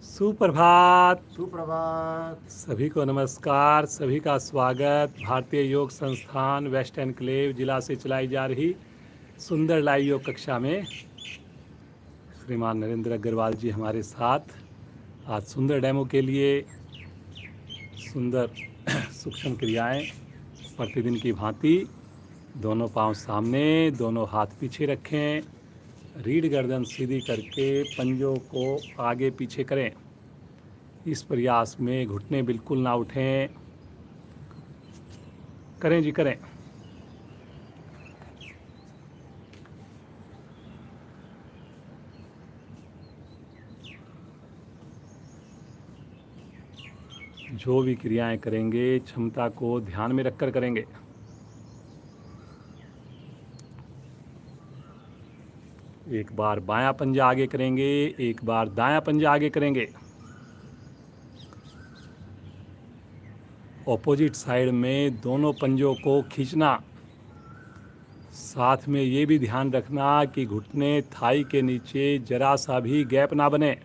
सुप्रभात। सुप्रभात। सभी को नमस्कार, सभी का स्वागत। भारतीय योग संस्थान वेस्ट एनक्लेव जिला से चलाई जा रही सुंदर लाइव योग कक्षा में श्रीमान नरेंद्र अग्रवाल जी हमारे साथ आज सुंदर डेमो के लिए सुंदर सूक्ष्म क्रियाएं प्रतिदिन की भांति। दोनों पांव सामने, दोनों हाथ पीछे रखें, रीढ़ गर्दन सीधी करके पंजों को आगे पीछे करें। इस प्रयास में घुटने बिल्कुल ना उठें। करें जी, करें। जो भी क्रियाएं करेंगे क्षमता को ध्यान में रखकर करेंगे। एक बार बायां पंजा आगे करेंगे, एक बार दायां पंजा आगे करेंगे। ऑपोजिट साइड में दोनों पंजों को खींचना। साथ में ये भी ध्यान रखना कि घुटने थाई के नीचे जरा सा भी गैप ना बने।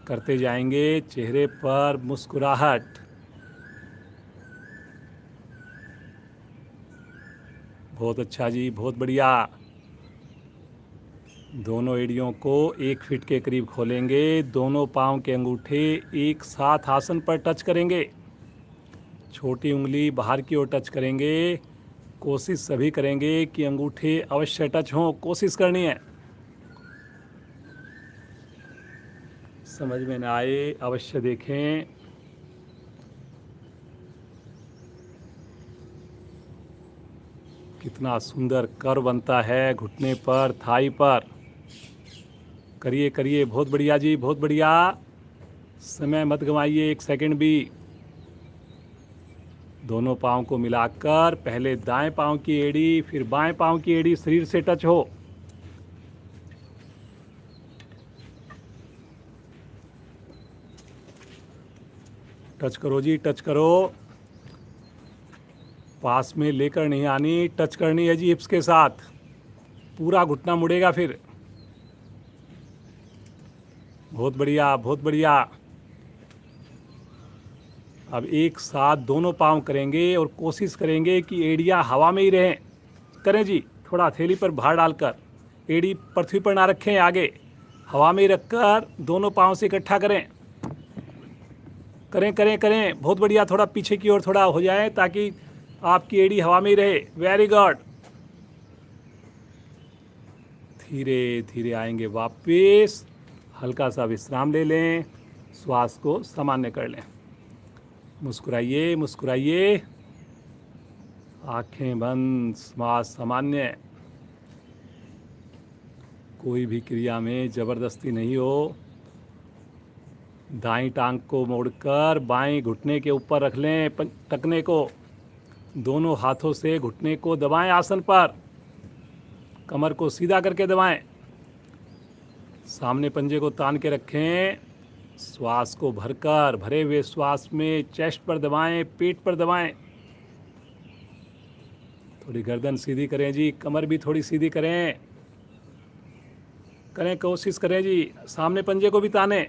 करते जाएंगे, चेहरे पर मुस्कुराहट। बहुत अच्छा जी, बहुत बढ़िया। दोनों एड़ियों को 1 फीट के करीब खोलेंगे। दोनों पांव के अंगूठे एक साथ आसन पर टच करेंगे। छोटी उंगली बाहर की ओर टच करेंगे। कोशिश सभी करेंगे कि अंगूठे अवश्य टच हों, कोशिश करनी है। समझ में न आए अवश्य देखें। कितना सुंदर कर्व बनता है घुटने पर, थाई पर। करिए करिए, बहुत बढ़िया जी, बहुत बढ़िया। समय मत गंवाइए 1 सेकंड भी। दोनों पाँव को मिलाकर पहले दाएं पाँव की एड़ी, फिर बाएं पाँव की एड़ी शरीर से टच हो। टच करो जी, टच करो। पास में लेकर नहीं आनी, टच करनी है जी हिप्स के साथ। पूरा घुटना मुड़ेगा फिर। बहुत बढ़िया, बहुत बढ़िया। अब एक साथ दोनों पाँव करेंगे और कोशिश करेंगे कि एड़ियाँ हवा में ही रहें। करें जी, थोड़ा हथेली पर भार डालकर। एड़ी पृथ्वी पर ना रखें, आगे हवा में ही रखकर दोनों पाँव से इकट्ठा करें। करें करें करें, बहुत बढ़िया। थोड़ा पीछे की ओर थोड़ा हो जाए ताकि आपकी एड़ी हवा में ही रहे। Very good. धीरे धीरे आएंगे वापस। हल्का सा विश्राम ले लें, श्वास को सामान्य कर लें। मुस्कुराइए मुस्कुराइए, आंखें बंद, श्वास सामान्य। कोई भी क्रिया में जबरदस्ती नहीं हो। दाईं टांग को मोड़कर बाएं घुटने के ऊपर रख लें टखने को। दोनों हाथों से घुटने को दबाएं आसन पर। कमर को सीधा करके दबाएं। सामने पंजे को तान के रखें। श्वास को भरकर, भरे हुए श्वास में चेस्ट पर दबाएं, पेट पर दबाएं। थोड़ी गर्दन सीधी करें जी, कमर भी थोड़ी सीधी करें। करें, कोशिश करें जी। सामने पंजे को भी ताने।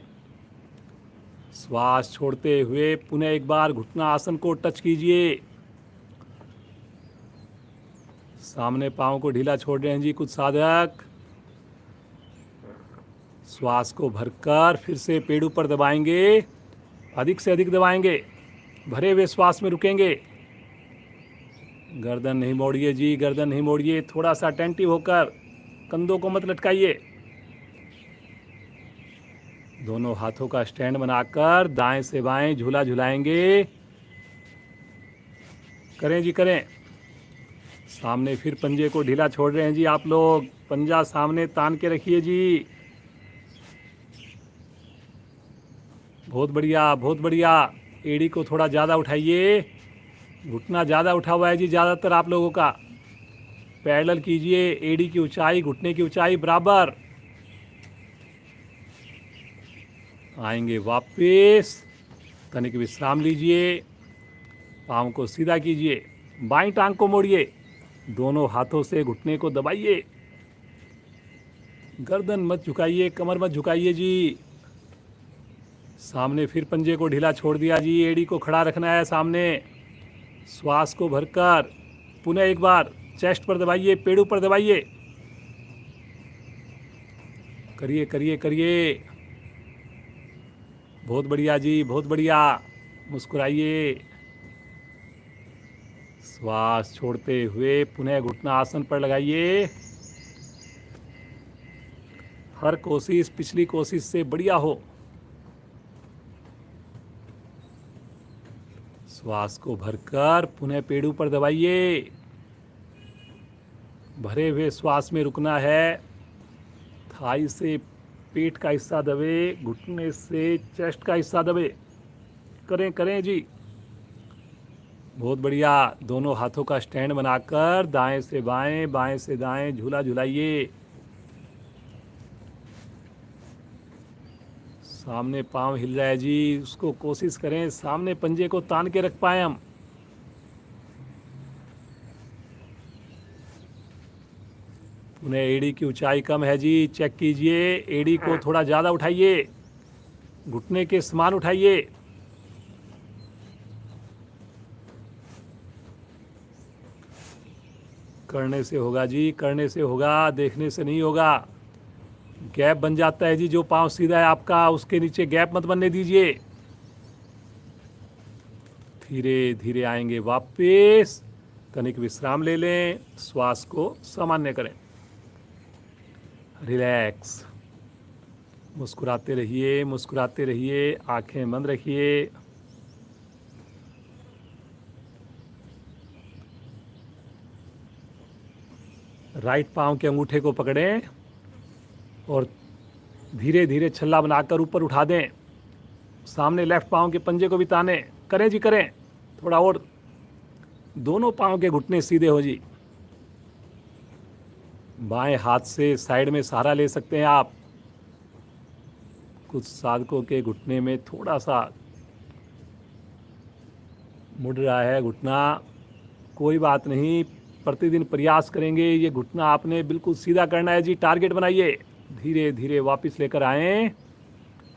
श्वास छोड़ते हुए पुनः एक बार घुटना आसन को टच कीजिए। सामने पाँव को ढीला छोड़ रहे हैं जी कुछ साधक। श्वास को भरकर फिर से पेड़ ऊपर दबाएंगे, अधिक से अधिक दबाएंगे। भरे हुए श्वास में रुकेंगे। गर्दन नहीं मोड़िए जी, गर्दन नहीं मोड़िए। थोड़ा सा अटेंटिव होकर, कंधों को मत लटकाइए। दोनों हाथों का स्टैंड बनाकर दाएं से बाएं झूला झुलाएंगे। करें जी, करें। सामने फिर पंजे को ढीला छोड़ रहे हैं जी आप लोग। पंजा सामने तान के रखिए जी। बहुत बढ़िया, बहुत बढ़िया। एड़ी को थोड़ा ज़्यादा उठाइए। घुटना ज़्यादा उठा हुआ है जी ज़्यादातर आप लोगों का। पैरेलल कीजिए। एड़ी की ऊंचाई, घुटने की ऊंचाई बराबर। आएंगे वापस। तनिक विश्राम लीजिए। पाँव को सीधा कीजिए। बाईं टांग को मोड़िए। दोनों हाथों से घुटने को दबाइए। गर्दन मत झुकाइए, कमर मत झुकाइए जी। सामने फिर पंजे को ढीला छोड़ दिया जी। एड़ी को खड़ा रखना है सामने। श्वास को भरकर पुनः एक बार चेस्ट पर दबाइए, पेड़ों पर दबाइए। करिए करिए करिए, बहुत बढ़िया जी, बहुत बढ़िया। मुस्कुराइए। श्वास छोड़ते हुए पुनः घुटना आसन पर लगाइए। हर कोशिश पिछली कोशिश से बढ़िया हो। श्वास को भरकर पुनः पेड़ों पर दबाइए। भरे हुए श्वास में रुकना है। थाई से पेट का हिस्सा दबे, घुटने से चेस्ट का हिस्सा दबे। करें करें जी, बहुत बढ़िया। दोनों हाथों का स्टैंड बनाकर दाएं से बाएं, बाएं से दाएं झूला झुलाइए। सामने पांव हिल रहा है जी, उसको कोशिश करें सामने पंजे को तान के रख पाए हम। पुनः एड़ी की ऊंचाई कम है जी, चेक कीजिए। एड़ी को थोड़ा ज़्यादा उठाइए, घुटने के समान उठाइए। करने से होगा जी, करने से होगा, देखने से नहीं होगा। गैप बन जाता है जी, जो पांव सीधा है आपका उसके नीचे गैप मत बनने दीजिए। धीरे धीरे आएंगे वापस। तनिक विश्राम ले लें, श्वास को सामान्य करें। रिलैक्स। मुस्कुराते रहिए, मुस्कुराते रहिए, आंखें बंद रखिए। राइट पांव के अंगूठे को पकड़ें और धीरे धीरे छल्ला बनाकर ऊपर उठा दें। सामने लेफ्ट पांव के पंजे को भी ताने। करें जी करें, थोड़ा और। दोनों पांव के घुटने सीधे हो जी। बाएं हाथ से साइड में सहारा ले सकते हैं आप। कुछ साधकों के घुटने में थोड़ा सा मुड़ रहा है घुटना, कोई बात नहीं, प्रतिदिन प्रयास करेंगे। ये घुटना आपने बिल्कुल सीधा करना है जी। टारगेट बनाइए। धीरे धीरे वापस लेकर आएं,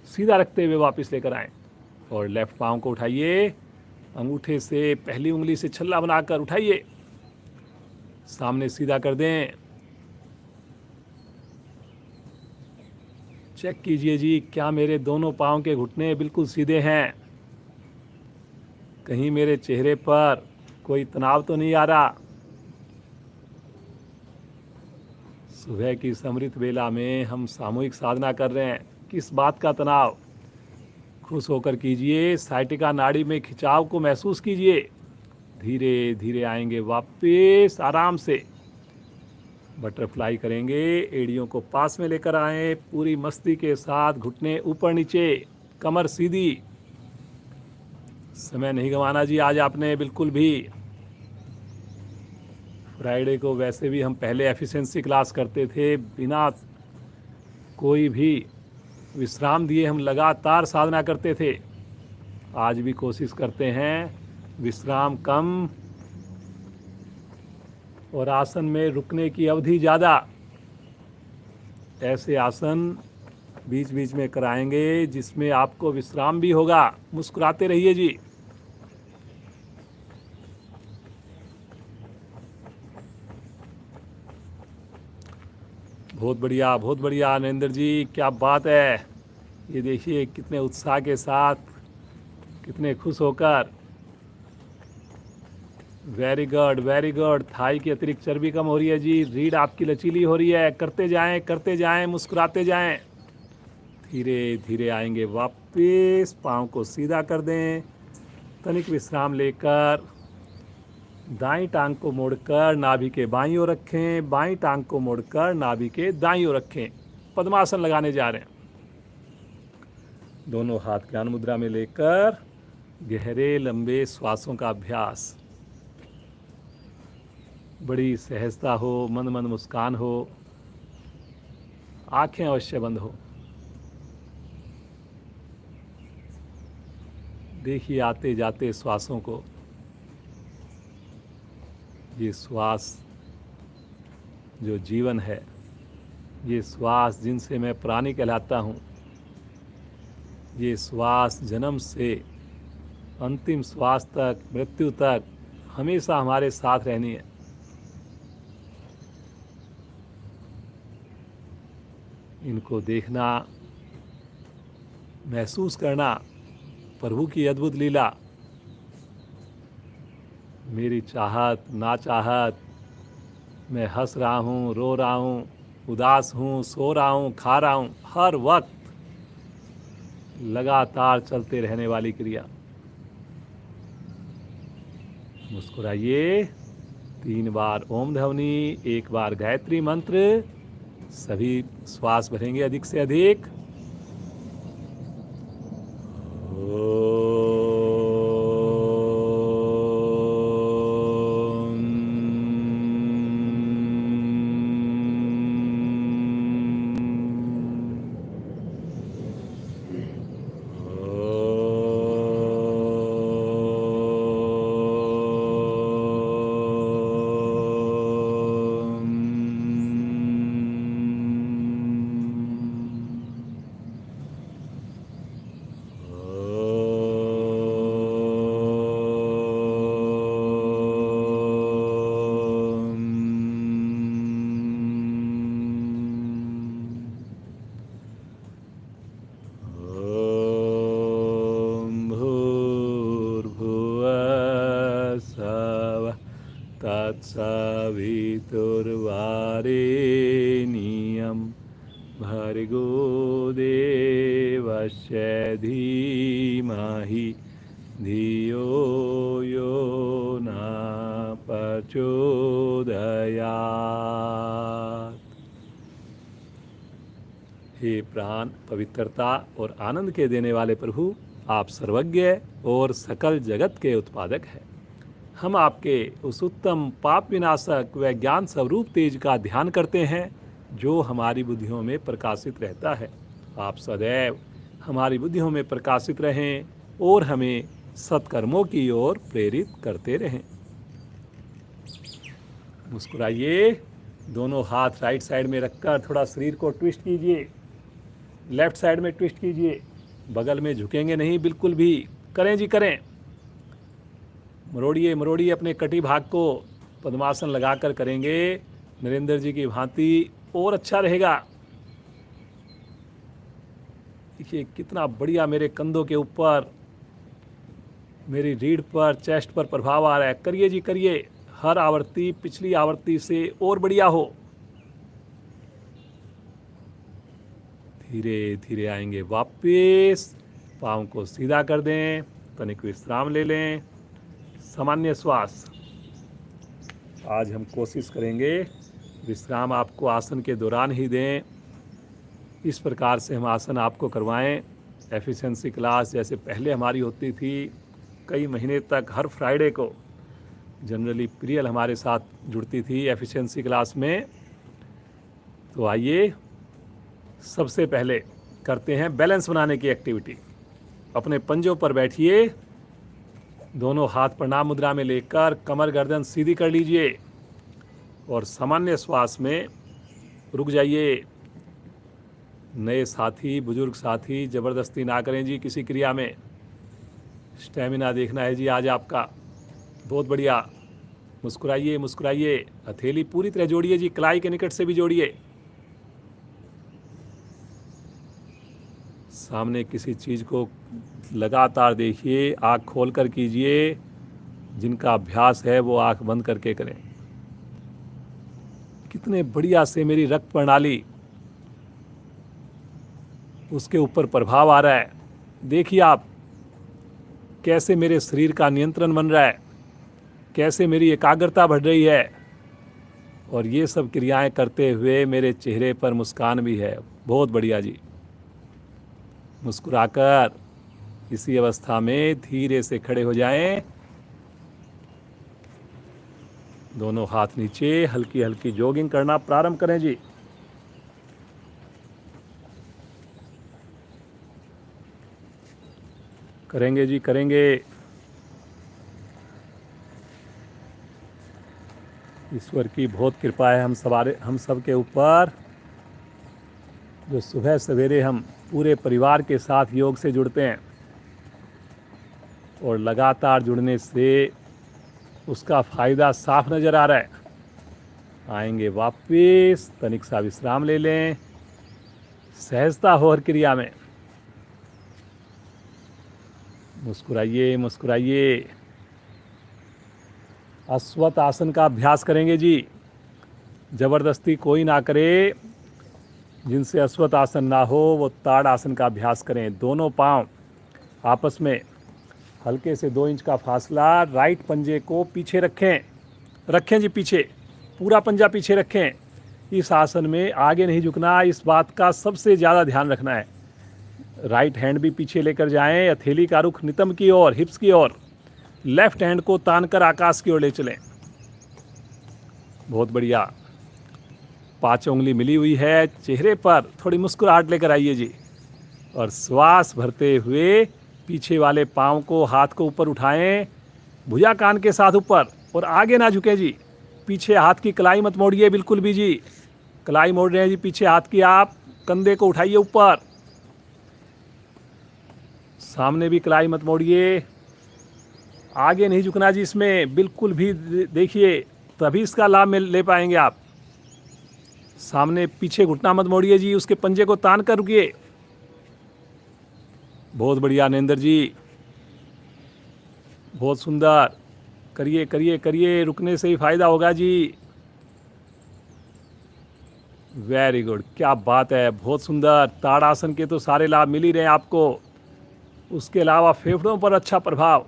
सीधा रखते हुए वापस लेकर आएं। और लेफ्ट पांव को उठाइए, अंगूठे से पहली उंगली से छल्ला बनाकर उठाइए, सामने सीधा कर दें। चेक कीजिए जी, क्या मेरे दोनों पांव के घुटने बिल्कुल सीधे हैं? कहीं मेरे चेहरे पर कोई तनाव तो नहीं आ रहा? सुबह की समृत बेला में हम सामूहिक साधना कर रहे हैं, किस बात का तनाव? खुश होकर कीजिए। साइटिका नाड़ी में खिंचाव को महसूस कीजिए। धीरे धीरे आएंगे वापस, आराम से बटरफ्लाई करेंगे। एड़ियों को पास में लेकर आएं, पूरी मस्ती के साथ। घुटने ऊपर नीचे, कमर सीधी। समय नहीं गंवाना जी आज आपने बिल्कुल भी। फ्राइडे को वैसे भी हम पहले एफिशिएंसी क्लास करते थे, बिना कोई भी विश्राम दिए हम लगातार साधना करते थे। आज भी कोशिश करते हैं, विश्राम कम और आसन में रुकने की अवधि ज़्यादा। ऐसे आसन बीच बीच में कराएंगे जिसमें आपको विश्राम भी होगा। मुस्कुराते रहिए जी। बहुत बढ़िया, बहुत बढ़िया नरेंद्र जी, क्या बात है। ये देखिए कितने उत्साह के साथ, कितने खुश होकर। Very good, very good. Thigh की अतिरिक्त चर्बी कम हो रही है जी। रीढ़ आपकी लचीली हो रही है। करते जाएं, करते जाएं, मुस्कुराते जाएं। धीरे धीरे आएंगे वापस। पाँव को सीधा कर दें। तनिक विश्राम लेकर दाईं टांग को मोड़कर नाभि के बाईं ओर रखें। बाईं टांग को मोड़कर नाभि के दाईं ओर रखें। पद्मासन लगाने जा रहे हैं। दोनों हाथ ज्ञान मुद्रा में लेकर गहरे लंबे श्वासों का अभ्यास। बड़ी सहजता हो, मंद मंद मुस्कान हो, आंखें अवश्य बंद हो। देखिए आते जाते श्वासों को। ये श्वास जो जीवन है, ये श्वास जिनसे मैं प्राणी कहलाता हूँ, ये श्वास जन्म से अंतिम श्वास तक, मृत्यु तक हमेशा हमारे साथ रहनी है। इनको देखना, महसूस करना प्रभु की अद्भुत लीला। मेरी चाहत ना चाहत, मैं हंस रहा हूँ, रो रहा हूँ, उदास हूँ, सो रहा हूँ, खा रहा हूँ, हर वक्त लगातार चलते रहने वाली क्रिया। मुस्कुराइए, 3 बार ओम ध्वनि, 1 बार गायत्री मंत्र। सभी श्वास भरेंगे अधिक से अधिक। तत्सवितुर्वरेण्यं भर्गो देवस्य धीमहि धियो यो न प्रचोदयात्। हे प्राण, पवित्रता और आनंद के देने वाले प्रभु, आप सर्वज्ञ और सकल जगत के उत्पादक हैं। हम आपके उस उत्तम पाप विनाशक व ज्ञान स्वरूप तेज का ध्यान करते हैं जो हमारी बुद्धियों में प्रकाशित रहता है। आप सदैव हमारी बुद्धियों में प्रकाशित रहें और हमें सत्कर्मों की ओर प्रेरित करते रहें। मुस्कुराइए, दोनों हाथ राइट साइड में रखकर थोड़ा शरीर को ट्विस्ट कीजिए, लेफ्ट साइड में ट्विस्ट कीजिए। बगल में झुकेंगे नहीं बिल्कुल भी, करें जी करें। मरोड़िए मरोड़िए अपने कटी भाग को, पद्मासन लगाकर करेंगे नरेंद्र जी की भांति, और अच्छा रहेगा। देखिए कितना बढ़िया मेरे कंधों के ऊपर, मेरी रीढ़ पर, चेस्ट पर प्रभाव आ रहा है। करिए जी करिए, हर आवृत्ति पिछली आवृत्ति से और बढ़िया हो। धीरे धीरे आएंगे वापस, पाँव को सीधा कर दें, तनिक विश्राम ले लें। सामान्य श्वास। आज हम कोशिश करेंगे विश्राम आपको आसन के दौरान ही दें। इस प्रकार से हम आसन आपको करवाएं। एफिशिएंसी क्लास जैसे पहले हमारी होती थी कई महीने तक, हर फ्राइडे को जनरली प्रियल हमारे साथ जुड़ती थी एफिशिएंसी क्लास में। तो आइए सबसे पहले करते हैं बैलेंस बनाने की एक्टिविटी। अपने पंजों पर बैठिए, दोनों हाथ प्रणाम मुद्रा में लेकर कमर गर्दन सीधी कर लीजिए और सामान्य श्वास में रुक जाइए। नए साथी, बुजुर्ग साथी, ज़बरदस्ती ना करें जी किसी क्रिया में। स्टेमिना देखना है जी आज आपका। बहुत बढ़िया। मुस्कुराइए मुस्कुराइए, हथेली पूरी तरह जोड़िए जी, कलाई के निकट से भी जोड़िए। सामने किसी चीज़ को लगातार देखिए, आँख खोल कर कीजिए। जिनका अभ्यास है वो आँख बंद करके करें। कितने बढ़िया से मेरी रक्त प्रणाली, उसके ऊपर प्रभाव आ रहा है। देखिए आप कैसे मेरे शरीर का नियंत्रण बन रहा है, कैसे मेरी एकाग्रता बढ़ रही है। और ये सब क्रियाएं करते हुए मेरे चेहरे पर मुस्कान भी है। बहुत बढ़िया जी। मुस्कुराकर इसी अवस्था में धीरे से खड़े हो जाएं। दोनों हाथ नीचे, हल्की हल्की जॉगिंग करना प्रारंभ करें जी। करेंगे जी करेंगे। ईश्वर की बहुत कृपा है हम सब के ऊपर। जो सुबह सवेरे हम पूरे परिवार के साथ योग से जुड़ते हैं और लगातार जुड़ने से उसका फ़ायदा साफ नज़र आ रहा है। आएंगे वापस, तनिक सा विश्राम ले लें, सहजता हो हर क्रिया में। मुस्कुराइए मुस्कुराइए। अश्वत्थ आसन का अभ्यास करेंगे जी, ज़बरदस्ती कोई ना करे। जिनसे अश्वत्थ आसन ना हो वो ताड़ आसन का अभ्यास करें। दोनों पांव आपस में हल्के से 2 इंच का फासला, राइट पंजे को पीछे रखें जी, पीछे पूरा पंजा पीछे रखें। इस आसन में आगे नहीं झुकना, इस बात का सबसे ज़्यादा ध्यान रखना है। राइट हैंड भी पीछे लेकर जाएं, हथेली का रुख नितंब की ओर, हिप्स की ओर। लेफ्ट हैंड को तानकर आकाश की ओर ले चलें। बहुत बढ़िया। 5 उंगली मिली हुई है, चेहरे पर थोड़ी मुस्कुराहट लेकर आइए जी, और श्वास भरते हुए पीछे वाले पाँव को, हाथ को ऊपर उठाएं, भुजा कान के साथ ऊपर, और आगे ना झुकें जी। पीछे हाथ की कलाई मत मोड़िए बिल्कुल भी जी, कलाई मोड़ रहे हैं जी पीछे हाथ की आप। कंधे को उठाइए ऊपर, सामने भी कलाई मत मोड़िए। आगे नहीं झुकना जी इसमें बिल्कुल भी, देखिए तभी इसका लाभ ले पाएंगे आप। सामने पीछे घुटना मत मोड़िए जी, उसके पंजे को तान कर रुकिए। बहुत बढ़िया नरेंद्र जी, बहुत सुंदर। करिए करिए करिए, रुकने से ही फायदा होगा जी। वेरी गुड, क्या बात है, बहुत सुंदर। ताड़ासन के तो सारे लाभ मिल ही रहे हैं आपको, उसके अलावा फेफड़ों पर अच्छा प्रभाव,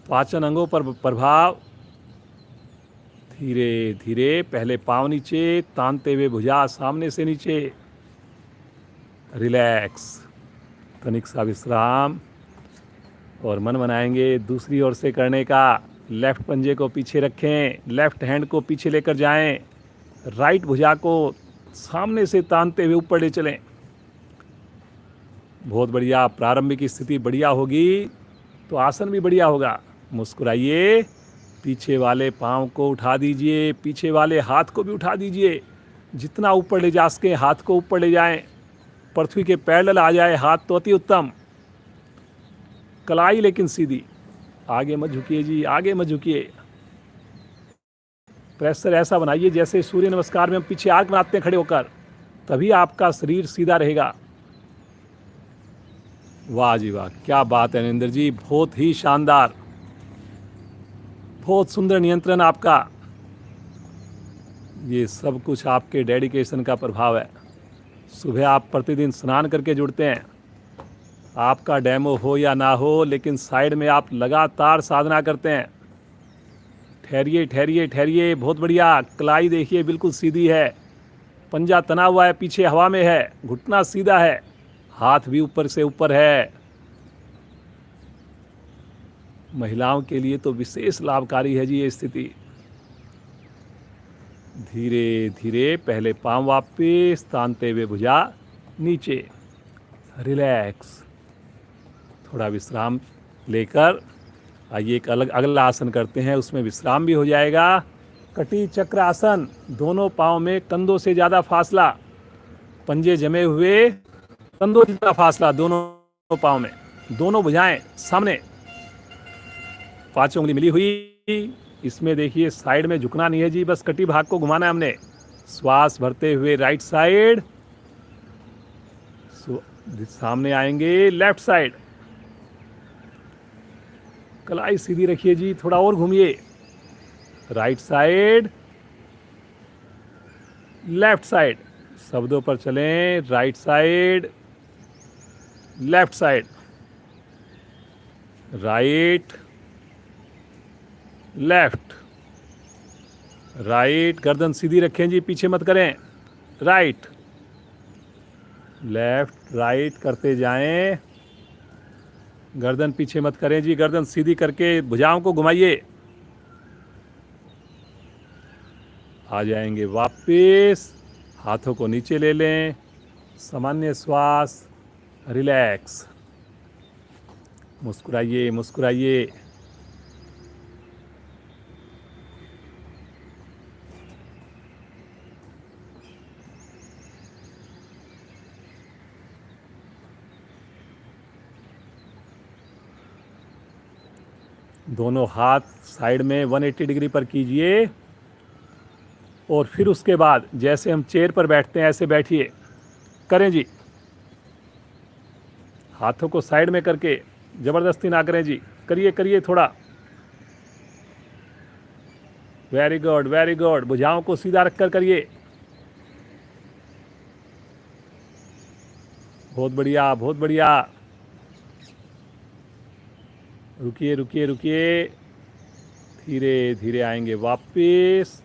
पाचन अंगों पर प्रभाव। धीरे धीरे पहले पाँव नीचे, तानते हुए भुजा सामने से नीचे। रिलैक्स, तनिक सा विश्राम, और मन बनाएंगे दूसरी ओर से करने का। लेफ्ट पंजे को पीछे रखें, लेफ्ट हैंड को पीछे लेकर जाएं, राइट भुजा को सामने से तानते हुए ऊपर ले चलें। बहुत बढ़िया। प्रारंभिक स्थिति बढ़िया होगी तो आसन भी बढ़िया होगा। मुस्कुराइए, पीछे वाले पाँव को उठा दीजिए, पीछे वाले हाथ को भी उठा दीजिए। जितना ऊपर ले जा सकें हाथ को ऊपर ले जाएं, पृथ्वी के पैरेलल आ जाए हाथ तो अति उत्तम। कलाई लेकिन सीधी, आगे मत झुकिए जी, आगे मत झुकिए। प्रेशर ऐसा बनाइए जैसे सूर्य नमस्कार में हम पीछे आर्क बनाते हैं खड़े होकर, तभी आपका शरीर सीधा रहेगा। वाह जी वाह, क्या बात है नरेंद्र जी, बहुत ही शानदार, बहुत सुंदर नियंत्रण आपका। ये सब कुछ आपके डेडिकेशन का प्रभाव है। सुबह आप प्रतिदिन स्नान करके जुड़ते हैं, आपका डेमो हो या ना हो, लेकिन साइड में आप लगातार साधना करते हैं। ठहरिए ठहरिए ठहरिए, बहुत बढ़िया। कलाई देखिए बिल्कुल सीधी है, पंजा तना हुआ है, पीछे हवा में है, घुटना सीधा है, हाथ भी ऊपर से ऊपर है। महिलाओं के लिए तो विशेष लाभकारी है जी ये स्थिति। धीरे धीरे पहले पाँव वापस, तानते हुए भुजा नीचे। रिलैक्स, थोड़ा विश्राम लेकर आइए एक अगला आसन करते हैं, उसमें विश्राम भी हो जाएगा। कटी चक्र आसन, दोनों पाँव में कंधों से ज़्यादा फासला, पंजे जमे हुए, कंधों जितना फासला दोनों पाँव में, दोनों भुजाएं सामने, 5 उंगली मिली हुई। इसमें देखिए साइड में झुकना नहीं है जी, बस कटी भाग को घुमाना है हमने। श्वास भरते हुए राइट साइड, सामने आएंगे लेफ्ट साइड। कलाई सीधी रखिए जी, थोड़ा और घूमिए। राइट साइड, लेफ्ट साइड, शब्दों पर चलें। Right side, left side, right left, right. गर्दन सीधी रखें जी, पीछे मत करें। राइट लेफ्ट राइट करते जाएं, गर्दन पीछे मत करें जी, गर्दन सीधी करके भुजाओं को घुमाइए। आ जाएंगे वापस, हाथों को नीचे ले लें, सामान्य श्वास, रिलैक्स। मुस्कुराइए मुस्कुराइए। दोनों हाथ साइड में 180 डिग्री पर कीजिए और फिर उसके बाद जैसे हम चेयर पर बैठते हैं ऐसे बैठिए। करें जी, हाथों को साइड में करके ज़बरदस्ती ना करें जी, करिए करिए थोड़ा। वेरी गुड वेरी गुड, भुजाओं को सीधा रखकर करिए। बहुत बढ़िया बहुत बढ़िया। रुकिए रुकिए रुकिए, धीरे धीरे आएंगे वापिस।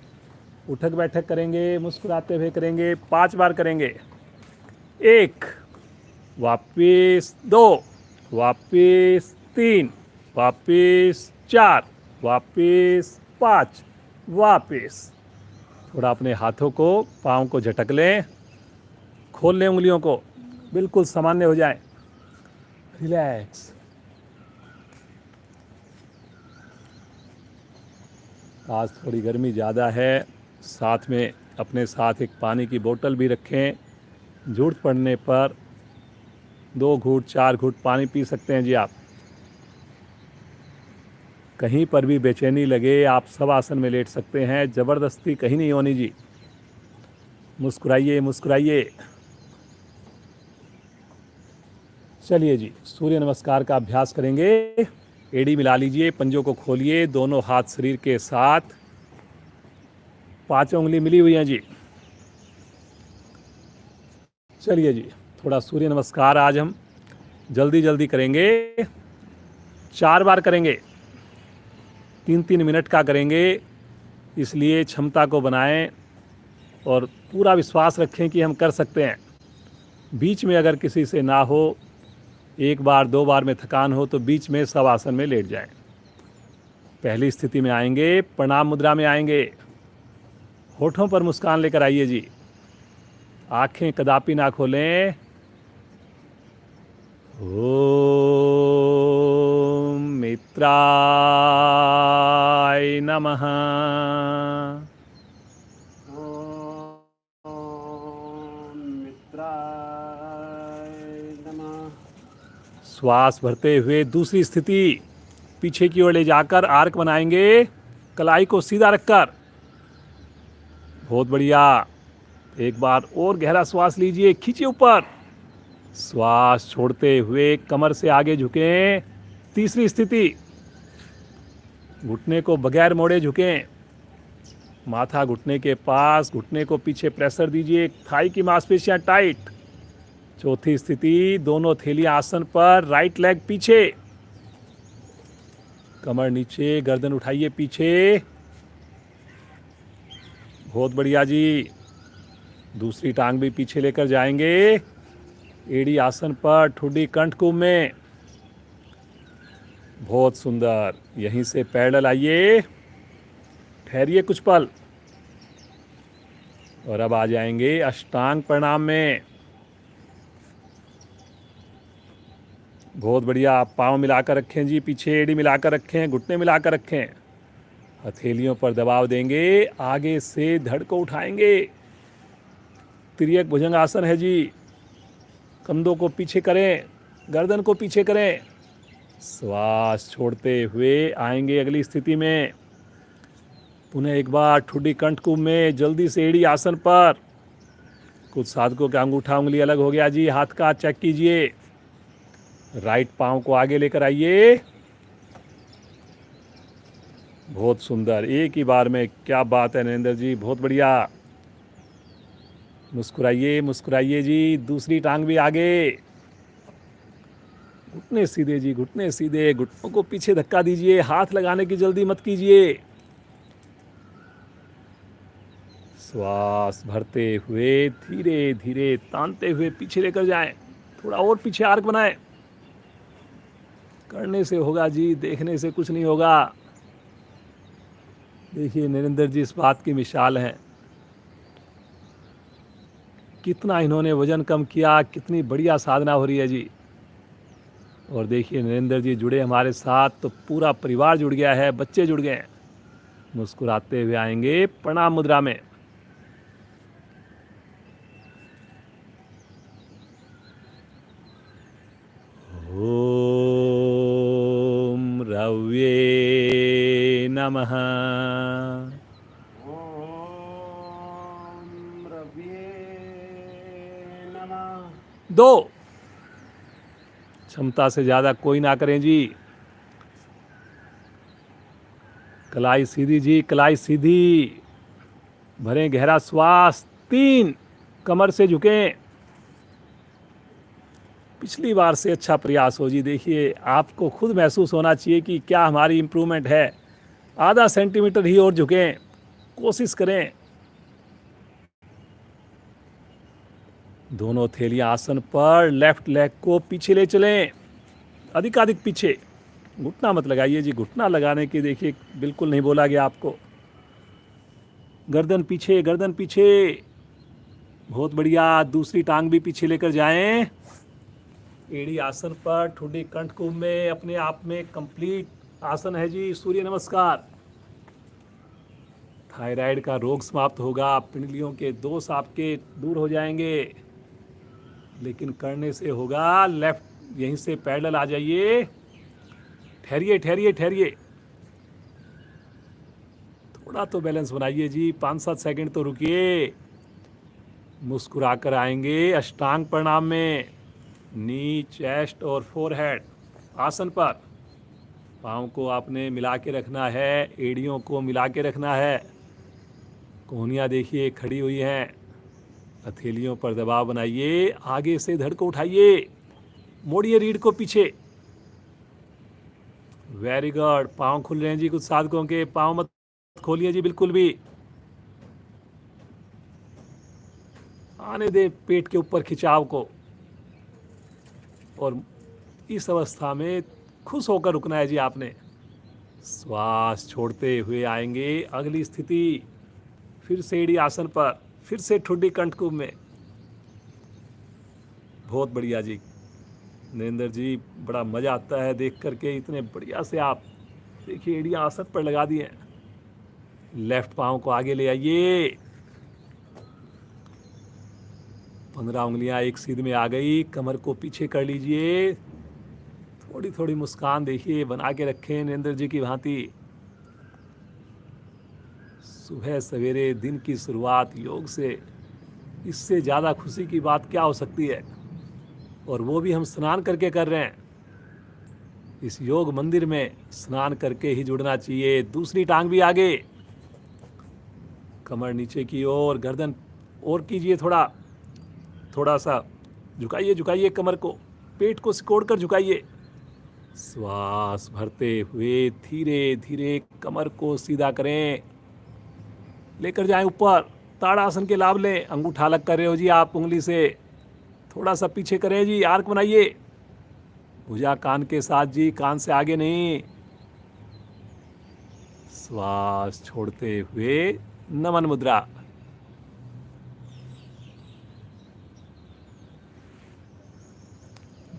उठक बैठक करेंगे, मुस्कुराते हुए करेंगे, 5 बार करेंगे। 1, वापिस 2, वापिस 3, वापिस 4, वापिस 5, वापिस। थोड़ा अपने हाथों को, पाँव को झटक लें, खोल लें उंगलियों को, बिल्कुल सामान्य हो जाए। रिलैक्स। आज थोड़ी गर्मी ज़्यादा है, साथ में अपने साथ एक पानी की बोतल भी रखें। ज़रूरत पड़ने पर 2 घूंट 4 घूंट पानी पी सकते हैं जी आप। कहीं पर भी बेचैनी लगे आप सब आसन में लेट सकते हैं, ज़बरदस्ती कहीं नहीं होनी जी। मुस्कुराइए मुस्कुराइए। चलिए जी, सूर्य नमस्कार का अभ्यास करेंगे। एड़ी मिला लीजिए, पंजों को खोलिए, दोनों हाथ शरीर के साथ, 5 उंगली मिली हुई हैं जी। चलिए जी, थोड़ा सूर्य नमस्कार आज हम जल्दी जल्दी करेंगे। 4 बार करेंगे, 3-3 मिनट का करेंगे, इसलिए क्षमता को बनाएं और पूरा विश्वास रखें कि हम कर सकते हैं। बीच में अगर किसी से ना हो, 1 बार 2 बार में थकान हो तो बीच में सब आसन में लेट जाएं। पहली स्थिति में आएंगे, प्रणाम मुद्रा में आएंगे। होठों पर मुस्कान लेकर आइए जी, आंखें कदापि ना खोलें। ओम मित्राय नमः। ओम मित्राय नमः। श्वास भरते हुए दूसरी स्थिति, पीछे की ओर ले जाकर आर्क बनाएंगे, कलाई को सीधा रखकर। बहुत बढ़िया। एक बार और गहरा श्वास लीजिए, खींचिए ऊपर। श्वास छोड़ते हुए कमर से आगे झुकें। तीसरी स्थिति, घुटने को बगैर मोड़े झुकें, माथा घुटने के पास, घुटने को पीछे प्रेशर दीजिए, थाई की मांसपेशियां टाइट। चौथी स्थिति, दोनों थैलियां आसन पर, राइट लेग पीछे, कमर नीचे, गर्दन उठाइए पीछे। बहुत बढ़िया जी। दूसरी टांग भी पीछे लेकर जाएंगे, एड़ी आसन पर, ठुड्डी कंठ कुंभ में। बहुत सुंदर। यहीं से पैर डलाइए, ठहरिए कुछ पल और अब आ जाएंगे अष्टांग प्रणाम में। बहुत बढ़िया। पाँव मिलाकर रखें जी, पीछे एड़ी मिलाकर रखें, घुटने मिलाकर रखें, हथेलियों पर दबाव देंगे, आगे से धड़ को उठाएंगे। तिर्यक भुजंगासन है जी। कंधों को पीछे करें, गर्दन को पीछे करें। श्वास छोड़ते हुए आएंगे अगली स्थिति में। पुनः एक बार ठुड्डी कंठ कुंभ में, जल्दी से एड़ी आसन पर। कुछ साधकों का अंगूठा उंगली अलग हो गया जी, हाथ का चेक कीजिए। राइट पांव को आगे लेकर आइए। बहुत सुंदर, एक ही बार में, क्या बात है नरेंद्र जी, बहुत बढ़िया। मुस्कुराइए मुस्कुराइए जी। दूसरी टांग भी आगे, घुटने सीधे जी, घुटने सीधे, घुटनों को पीछे धक्का दीजिए, हाथ लगाने की जल्दी मत कीजिए। श्वास भरते हुए धीरे धीरे तानते हुए पीछे लेकर जाएं, थोड़ा और पीछे आर्क बनाएं। करने से होगा जी, देखने से कुछ नहीं होगा। देखिए नरेंद्र जी इस बात की मिसाल हैं। कितना इन्होंने वजन कम किया, कितनी बढ़िया साधना हो रही है जी। और देखिए नरेंद्र जी जुड़े हमारे साथ तो पूरा परिवार जुड़ गया है, बच्चे जुड़ गए हैं। मुस्कुराते हुए आएंगे प्रणाम मुद्रा में। ओम रव्ये नमः। ओम रव्ये नमः। 2, क्षमता से ज़्यादा कोई ना करें जी। कलाई सीधी जी, कलाई सीधी। भरें गहरा श्वास। 3, कमर से झुकें। पिछली बार से अच्छा प्रयास हो जी। देखिए आपको खुद महसूस होना चाहिए कि क्या हमारी इम्प्रूवमेंट है। आधा सेंटीमीटर ही और झुकें, कोशिश करें। दोनों थैलियां आसन पर। लेफ्ट लेग को पीछे ले चलें, अधिकाधिक पीछे। घुटना मत लगाइए जी, घुटना लगाने की देखिए बिल्कुल नहीं बोला गया आपको। गर्दन पीछे, गर्दन पीछे। बहुत बढ़िया। दूसरी टांग भी पीछे लेकर जाएं। एड़ी आसन पर, ठुड्डी कंठ कुंभ में अपने आप में कंप्लीट आसन है जी। सूर्य नमस्कार। थायराइड का रोग समाप्त होगा, पिंडलियों के दोष आपके दूर हो जाएंगे। लेकिन करने से होगा। लेफ्ट यहीं से पैरेलल आ जाइए। ठहरिए ठहरिए ठहरिए। थोड़ा तो बैलेंस बनाइए जी। 5-7 सेकंड तो रुकिए। मुस्कुराकर आएंगे अष्टांग प्रणाम में। नी, चेस्ट और फोरहेड आसन पर। पाँव को आपने मिला के रखना है, एड़ियों को मिला के रखना है। कोहनियाँ देखिए खड़ी हुई हैं। हथेलियों पर दबाव बनाइए। आगे से धड़ को उठाइए, मोड़िए रीढ़ को पीछे। Very good. पाँव खुल रहे हैं जी कुछ साधकों के। पाँव मत खोलिए जी बिल्कुल भी। आने दे पेट के ऊपर खिंचाव को। और इस अवस्था में खुश होकर रुकना है जी आपने। श्वास छोड़ते हुए आएंगे अगली स्थिति। फिर से एड़ी आसन पर, फिर से ठुड्डी कंठ कुंभ में। बहुत बढ़िया जी नरेंद्र जी, बड़ा मज़ा आता है देख करके। इतने बढ़िया से आप देखिए एड़ी आसन पर लगा दिए। लेफ्ट पाँव को आगे ले आइए। 15 उंगलियां एक सीध में आ गई। कमर को पीछे कर लीजिए। थोड़ी थोड़ी मुस्कान देखिए बना के रखें नरेंद्र जी की भांति। सुबह सवेरे दिन की शुरुआत योग से, इससे ज़्यादा खुशी की बात क्या हो सकती है। और वो भी हम स्नान करके कर रहे हैं। इस योग मंदिर में स्नान करके ही जुड़ना चाहिए। दूसरी टांग भी आगे, कमर नीचे की ओर, गर्दन और कीजिए थोड़ा थोड़ा सा। झुकाइए झुकाइए कमर को, पेट को सिकोड़ कर झुकाइए। श्वास भरते हुए धीरे धीरे कमर को सीधा करें। लेकर जाएं ऊपर। ताड़ासन के लाभ लें। अंगूठा अलग कर रहे हो जी आप उंगली से। थोड़ा सा पीछे करें जी, आर्क बनाइए। भुजा कान के साथ जी, कान से आगे नहीं। श्वास छोड़ते हुए नमन मुद्रा।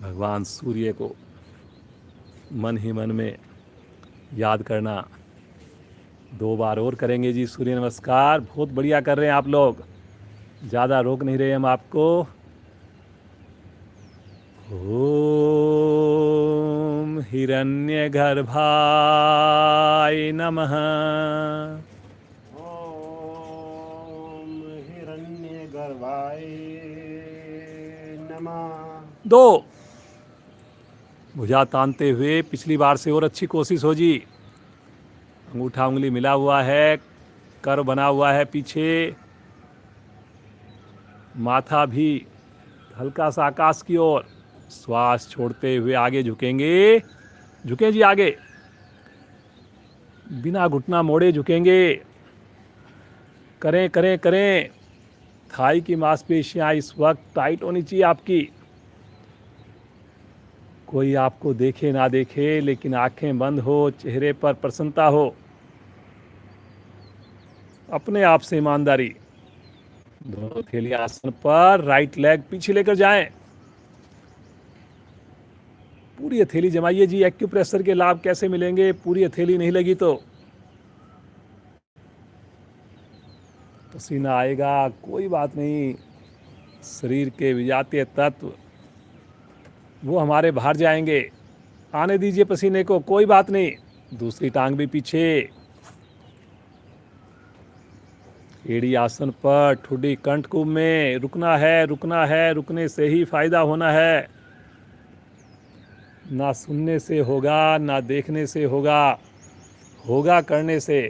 भगवान सूर्य को मन ही मन में याद करना। 2 बार और करेंगे जी सूर्य नमस्कार। बहुत बढ़िया कर रहे हैं आप लोग, ज़्यादा रोक नहीं रहे हम आपको। ओम हिरण्यगर्भाय नमः। ओम हिरण्यगर्भाय नमः। 2, भुजा तानते हुए पिछली बार से और अच्छी कोशिश हो जी। अंगूठा उंगली मिला हुआ है, कर बना हुआ है पीछे। माथा भी हल्का सा आकाश की ओर। श्वास छोड़ते हुए आगे झुकेंगे। झुकें जी आगे, बिना घुटना मोड़े झुकेंगे। करें करें करें। थाई की मांसपेशियां इस वक्त टाइट होनी चाहिए आपकी। कोई आपको देखे ना देखे, लेकिन आंखें बंद हो, चेहरे पर प्रसन्नता हो, अपने आप से ईमानदारी। दोनों थैलियां आसन पर। राइट लेग पीछे लेकर जाएं। पूरी हथेली जमाइए जी। एक्यूप्रेशर के लाभ कैसे मिलेंगे, पूरी हथेली नहीं लगी तो। पसीना आएगा, कोई बात नहीं। शरीर के विजातीय तत्व वो हमारे बाहर जाएंगे। आने दीजिए पसीने को, कोई बात नहीं। दूसरी टांग भी पीछे। एड़ी आसन पर ठुड्डी कंठ कुंभ में रुकना है, रुकना है, रुकने से ही फायदा होना है। ना सुनने से होगा, ना देखने से होगा, होगा करने से।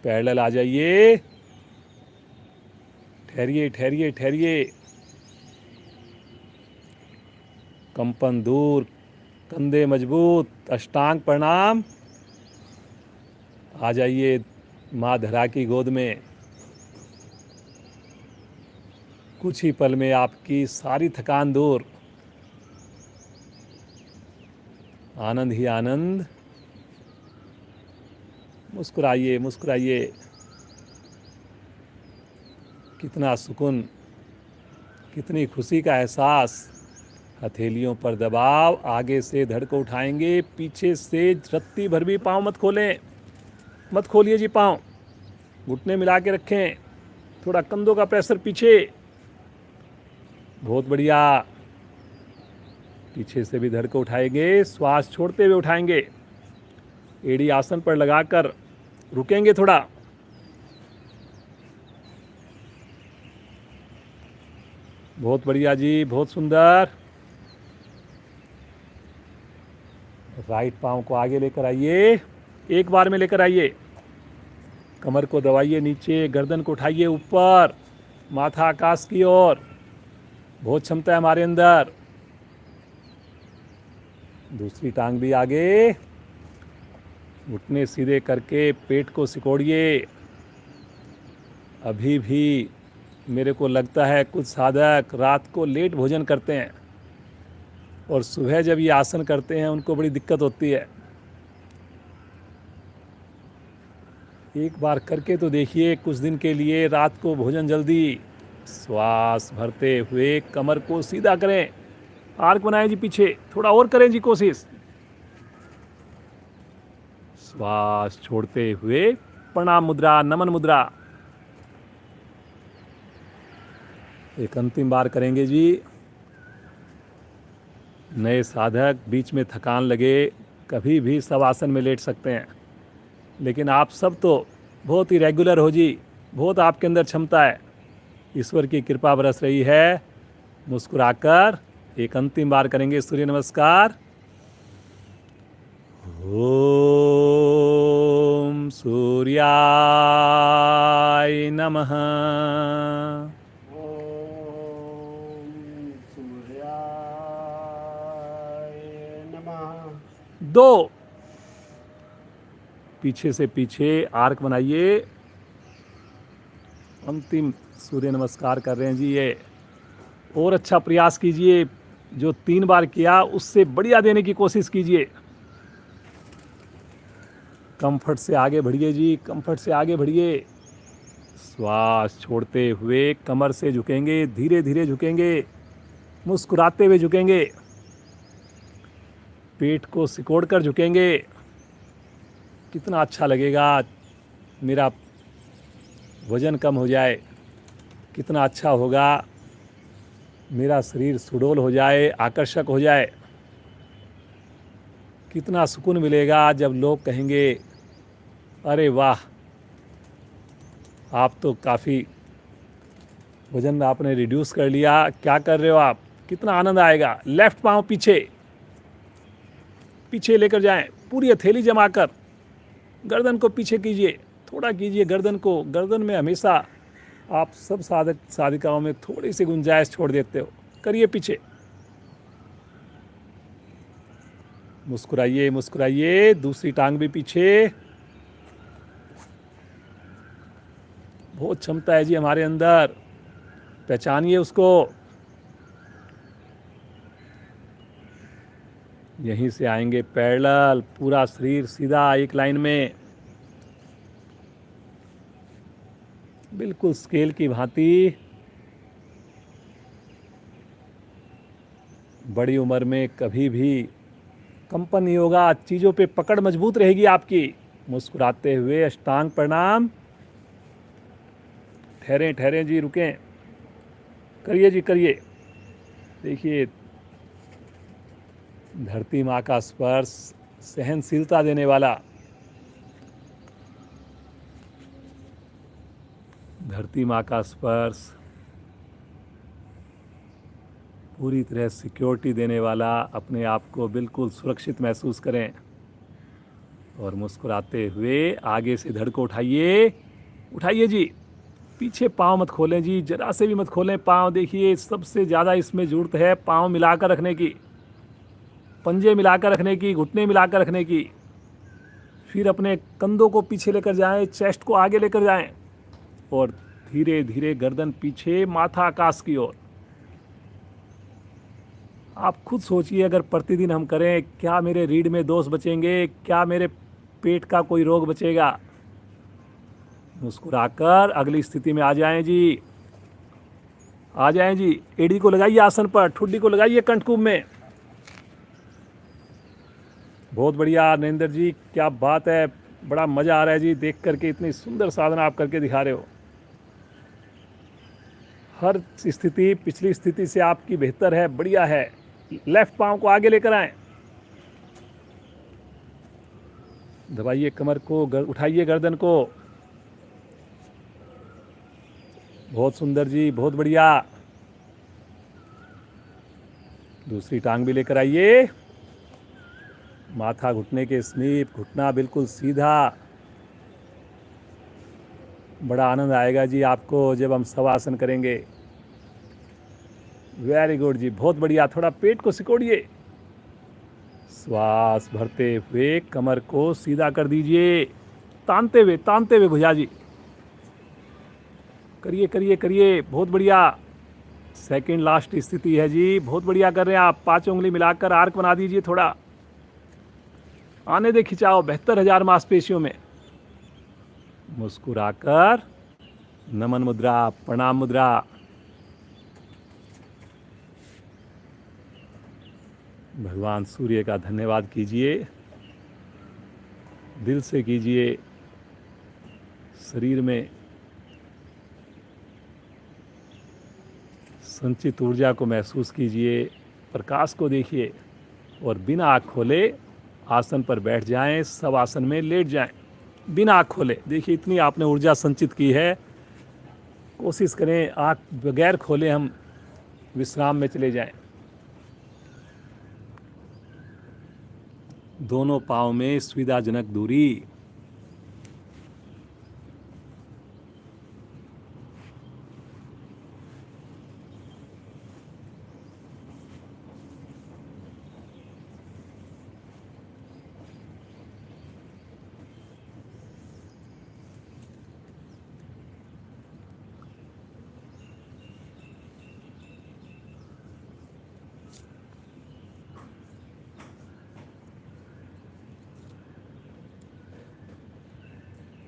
पैरेलल आ जाइए, ठहरिए ठहरिए ठहरिए। कंपन दूर, कंधे मजबूत, अष्टांग प्रणाम। आ जाइए माँ धरा की गोद में। कुछ ही पल में आपकी सारी थकान दूर, आनंद ही आनंद। मुस्कुराइए मुस्कुराइए। कितना सुकून, कितनी खुशी का एहसास। हथेलियों पर दबाव, आगे से धड़ को उठाएंगे, पीछे से रत्ती भर भी पाँव मत खोलें, मत खोलिए जी पाँव। घुटने मिला के रखें, थोड़ा कंधों का प्रेशर पीछे। बहुत बढ़िया। पीछे से भी धड़ को उठाएंगे, श्वास छोड़ते हुए उठाएंगे। एड़ी आसन पर लगाकर रुकेंगे थोड़ा। बहुत बढ़िया जी, बहुत सुंदर। राइट पाँव को आगे लेकर आइए, एक बार में लेकर आइए। कमर को दबाइए नीचे, गर्दन को उठाइए ऊपर, माथा आकाश की ओर। बहुत क्षमता है हमारे अंदर। दूसरी टांग भी आगे, घुटने सीधे करके पेट को सिकोड़िए। अभी भी मेरे को लगता है कुछ साधक रात को लेट भोजन करते हैं और सुबह जब ये आसन करते हैं उनको बड़ी दिक्कत होती है। एक बार करके तो देखिए कुछ दिन के लिए, रात को भोजन जल्दी। श्वास भरते हुए कमर को सीधा करें, आर्क बनाएं जी पीछे, थोड़ा और करें जी कोशिश। श्वास छोड़ते हुए प्रणाम मुद्रा, नमन मुद्रा। एक अंतिम बार करेंगे जी। नए साधक बीच में थकान लगे, कभी भी सब आसन में लेट सकते हैं, लेकिन आप सब तो बहुत ही रेगुलर हो जी, बहुत आपके अंदर क्षमता है। ईश्वर की कृपा बरस रही है। मुस्कुराकर एक अंतिम बार करेंगे सूर्य नमस्कार। ओम सूर्याय नमः। ओम सूर्याय नमः। 2 पीछे से पीछे आर्क बनाइए। अंतिम सूर्य नमस्कार कर रहे हैं जी ये। और अच्छा प्रयास कीजिए, जो 3 बार किया उससे बढ़िया देने की कोशिश कीजिए। कंफर्ट से आगे बढ़िए जी, कंफर्ट से आगे बढ़िए। श्वास छोड़ते हुए कमर से झुकेंगे, धीरे धीरे झुकेंगे, मुस्कुराते हुए झुकेंगे। पेट को सिकोड़ कर झुकेंगे। कितना अच्छा लगेगा, मेरा वजन कम हो जाए, कितना अच्छा होगा, मेरा शरीर सुडौल हो जाए, आकर्षक हो जाए। कितना सुकून मिलेगा जब लोग कहेंगे अरे वाह, आप तो काफ़ी वजन आपने रिड्यूस कर लिया, क्या कर रहे हो आप। कितना आनंद आएगा। लेफ्ट पाँव पीछे, पीछे लेकर जाएं, पूरी हथेली जमाकर गर्दन को पीछे कीजिए, थोड़ा कीजिए गर्दन को। गर्दन में हमेशा आप सब साधक साधिकाओं में थोड़ी सी गुंजाइश छोड़ देते हो। करिए पीछे। मुस्कुराइए मुस्कुराइए। दूसरी टांग भी पीछे। बहुत क्षमता है जी हमारे अंदर, पहचानिए उसको। यहीं से आएंगे पैरेलल, पूरा शरीर सीधा एक लाइन में, बिल्कुल स्केल की भांति। बड़ी उम्र में कभी भी कंपन नहीं होगा, चीज़ों पे पकड़ मजबूत रहेगी आपकी। मुस्कुराते हुए अष्टांग प्रणाम। ठहरें ठहरें जी, रुकें, करिए जी करिए। देखिए धरती माँ का स्पर्श सहनशीलता देने वाला। धरती माँ का स्पर्श पूरी तरह सिक्योरिटी देने वाला, अपने आप को बिल्कुल सुरक्षित महसूस करें और मुस्कुराते हुए आगे से धड़ को उठाइए, उठाइए जी। पीछे पाँव मत खोलें जी, जरा से भी मत खोलें पाँव। देखिए सबसे ज़्यादा इसमें ज़रूरत है पाँव मिलाकर रखने की, पंजे मिलाकर रखने की, घुटने मिलाकर रखने की। फिर अपने कंधों को पीछे लेकर जाएं, चेस्ट को आगे लेकर जाएं और धीरे धीरे गर्दन पीछे, माथा आकाश की ओर। आप खुद सोचिए, अगर प्रतिदिन हम करें, क्या मेरे रीढ़ में दोष बचेंगे, क्या मेरे पेट का कोई रोग बचेगा। मुस्कुराकर अगली स्थिति में आ जाएं जी, आ जाएं जी। एड़ी को लगाइए आसन पर, ठुड्डी को लगाइए कंठकुंभ में। बहुत बढ़िया नरेंद्र जी, क्या बात है, बड़ा मज़ा आ रहा है जी देख करके। इतनी सुंदर साधना आप करके दिखा रहे हो। हर स्थिति पिछली स्थिति से आपकी बेहतर है, बढ़िया है। लेफ्ट पाँव को आगे लेकर आएं, दबाइए कमर को, उठाइए गर्दन को। बहुत सुंदर जी, बहुत बढ़िया। दूसरी टांग भी लेकर आइए, माथा घुटने के समीप, घुटना बिल्कुल सीधा। बड़ा आनंद आएगा जी आपको जब हम शवासन करेंगे। वेरी गुड जी, बहुत बढ़िया। थोड़ा पेट को सिकोड़िए, श्वास भरते हुए कमर को सीधा कर दीजिए, तानते हुए भुजा जी। करिए करिए करिए, बहुत बढ़िया। सेकंड लास्ट स्थिति है जी, बहुत बढ़िया कर रहे हैं आप। 5 उंगली मिलाकर आर्क बना दीजिए, थोड़ा आने दे खिंचाओ 72,000 मांसपेशियों में। मुस्कुराकर नमन मुद्रा, प्रणाम मुद्रा। भगवान सूर्य का धन्यवाद कीजिए, दिल से कीजिए। शरीर में संचित ऊर्जा को महसूस कीजिए, प्रकाश को देखिए और बिना आँख खोले आसन पर बैठ जाएं, सब आसन में लेट जाएं, बिना आँख खोले। देखिए इतनी आपने ऊर्जा संचित की है। कोशिश करें आँख बगैर खोले हम विश्राम में चले जाएं। दोनों पाँव में सुविधाजनक दूरी।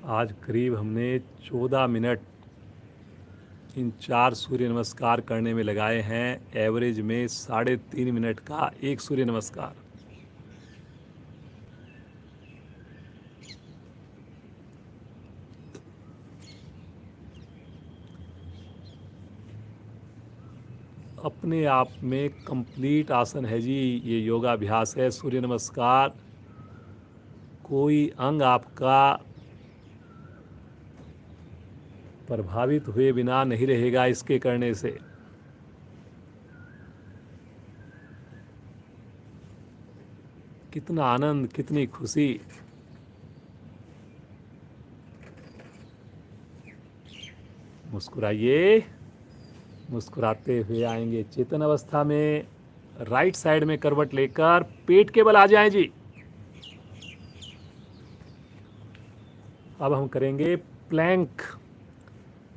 आज करीब हमने 14 मिनट इन 4 सूर्य नमस्कार करने में लगाए हैं। एवरेज में 3.5 मिनट का एक सूर्य नमस्कार। अपने आप में कंप्लीट आसन है जी, ये योगाभ्यास है, सूर्य नमस्कार। कोई अंग आपका प्रभावित हुए बिना नहीं रहेगा इसके करने से। कितना आनंद, कितनी खुशी। मुस्कुराइए, मुस्कुराते हुए आएंगे चेतन अवस्था में। राइट साइड में करवट लेकर पेट के बल आ जाएं जी। अब हम करेंगे प्लैंक।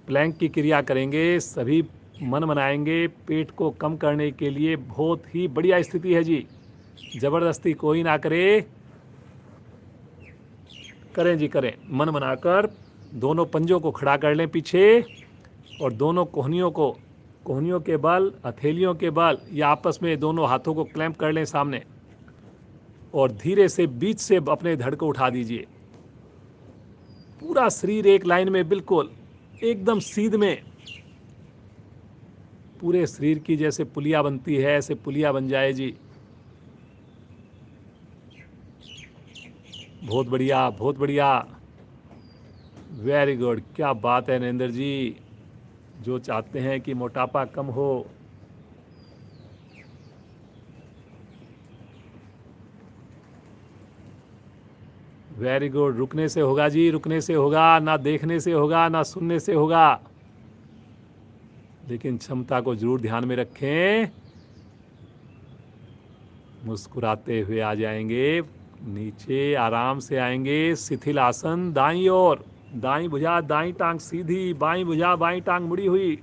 प्लैंक की क्रिया करेंगे, सभी मन बनाएंगे। पेट को कम करने के लिए बहुत ही बढ़िया स्थिति है जी, ज़बरदस्ती कोई ना करे। करें जी, करें। मन बनाकर दोनों पंजों को खड़ा कर लें पीछे और दोनों कोहनियों के बल, हथेलियों के बल या आपस में दोनों हाथों को क्लैंप कर लें सामने और धीरे से बीच से अपने धड़ को उठा दीजिए। पूरा शरीर एक लाइन में, बिल्कुल एकदम सीध में। पूरे शरीर की जैसे पुलिया बनती है ऐसे पुलिया बन जाए जी। बहुत बढ़िया, बहुत बढ़िया। वेरी गुड, क्या बात है नरेंद्र जी। जो चाहते हैं कि मोटापा कम हो, वेरी गुड। रुकने से होगा जी, रुकने से होगा, ना देखने से होगा, ना सुनने से होगा, लेकिन क्षमता को जरूर ध्यान में रखें। मुस्कुराते हुए आ जाएंगे नीचे, आराम से आएंगे। शिथिल आसन, दाईं ओर, दाईं भुजा दाईं टांग सीधी, बाईं भुजा बाईं टांग मुड़ी हुई।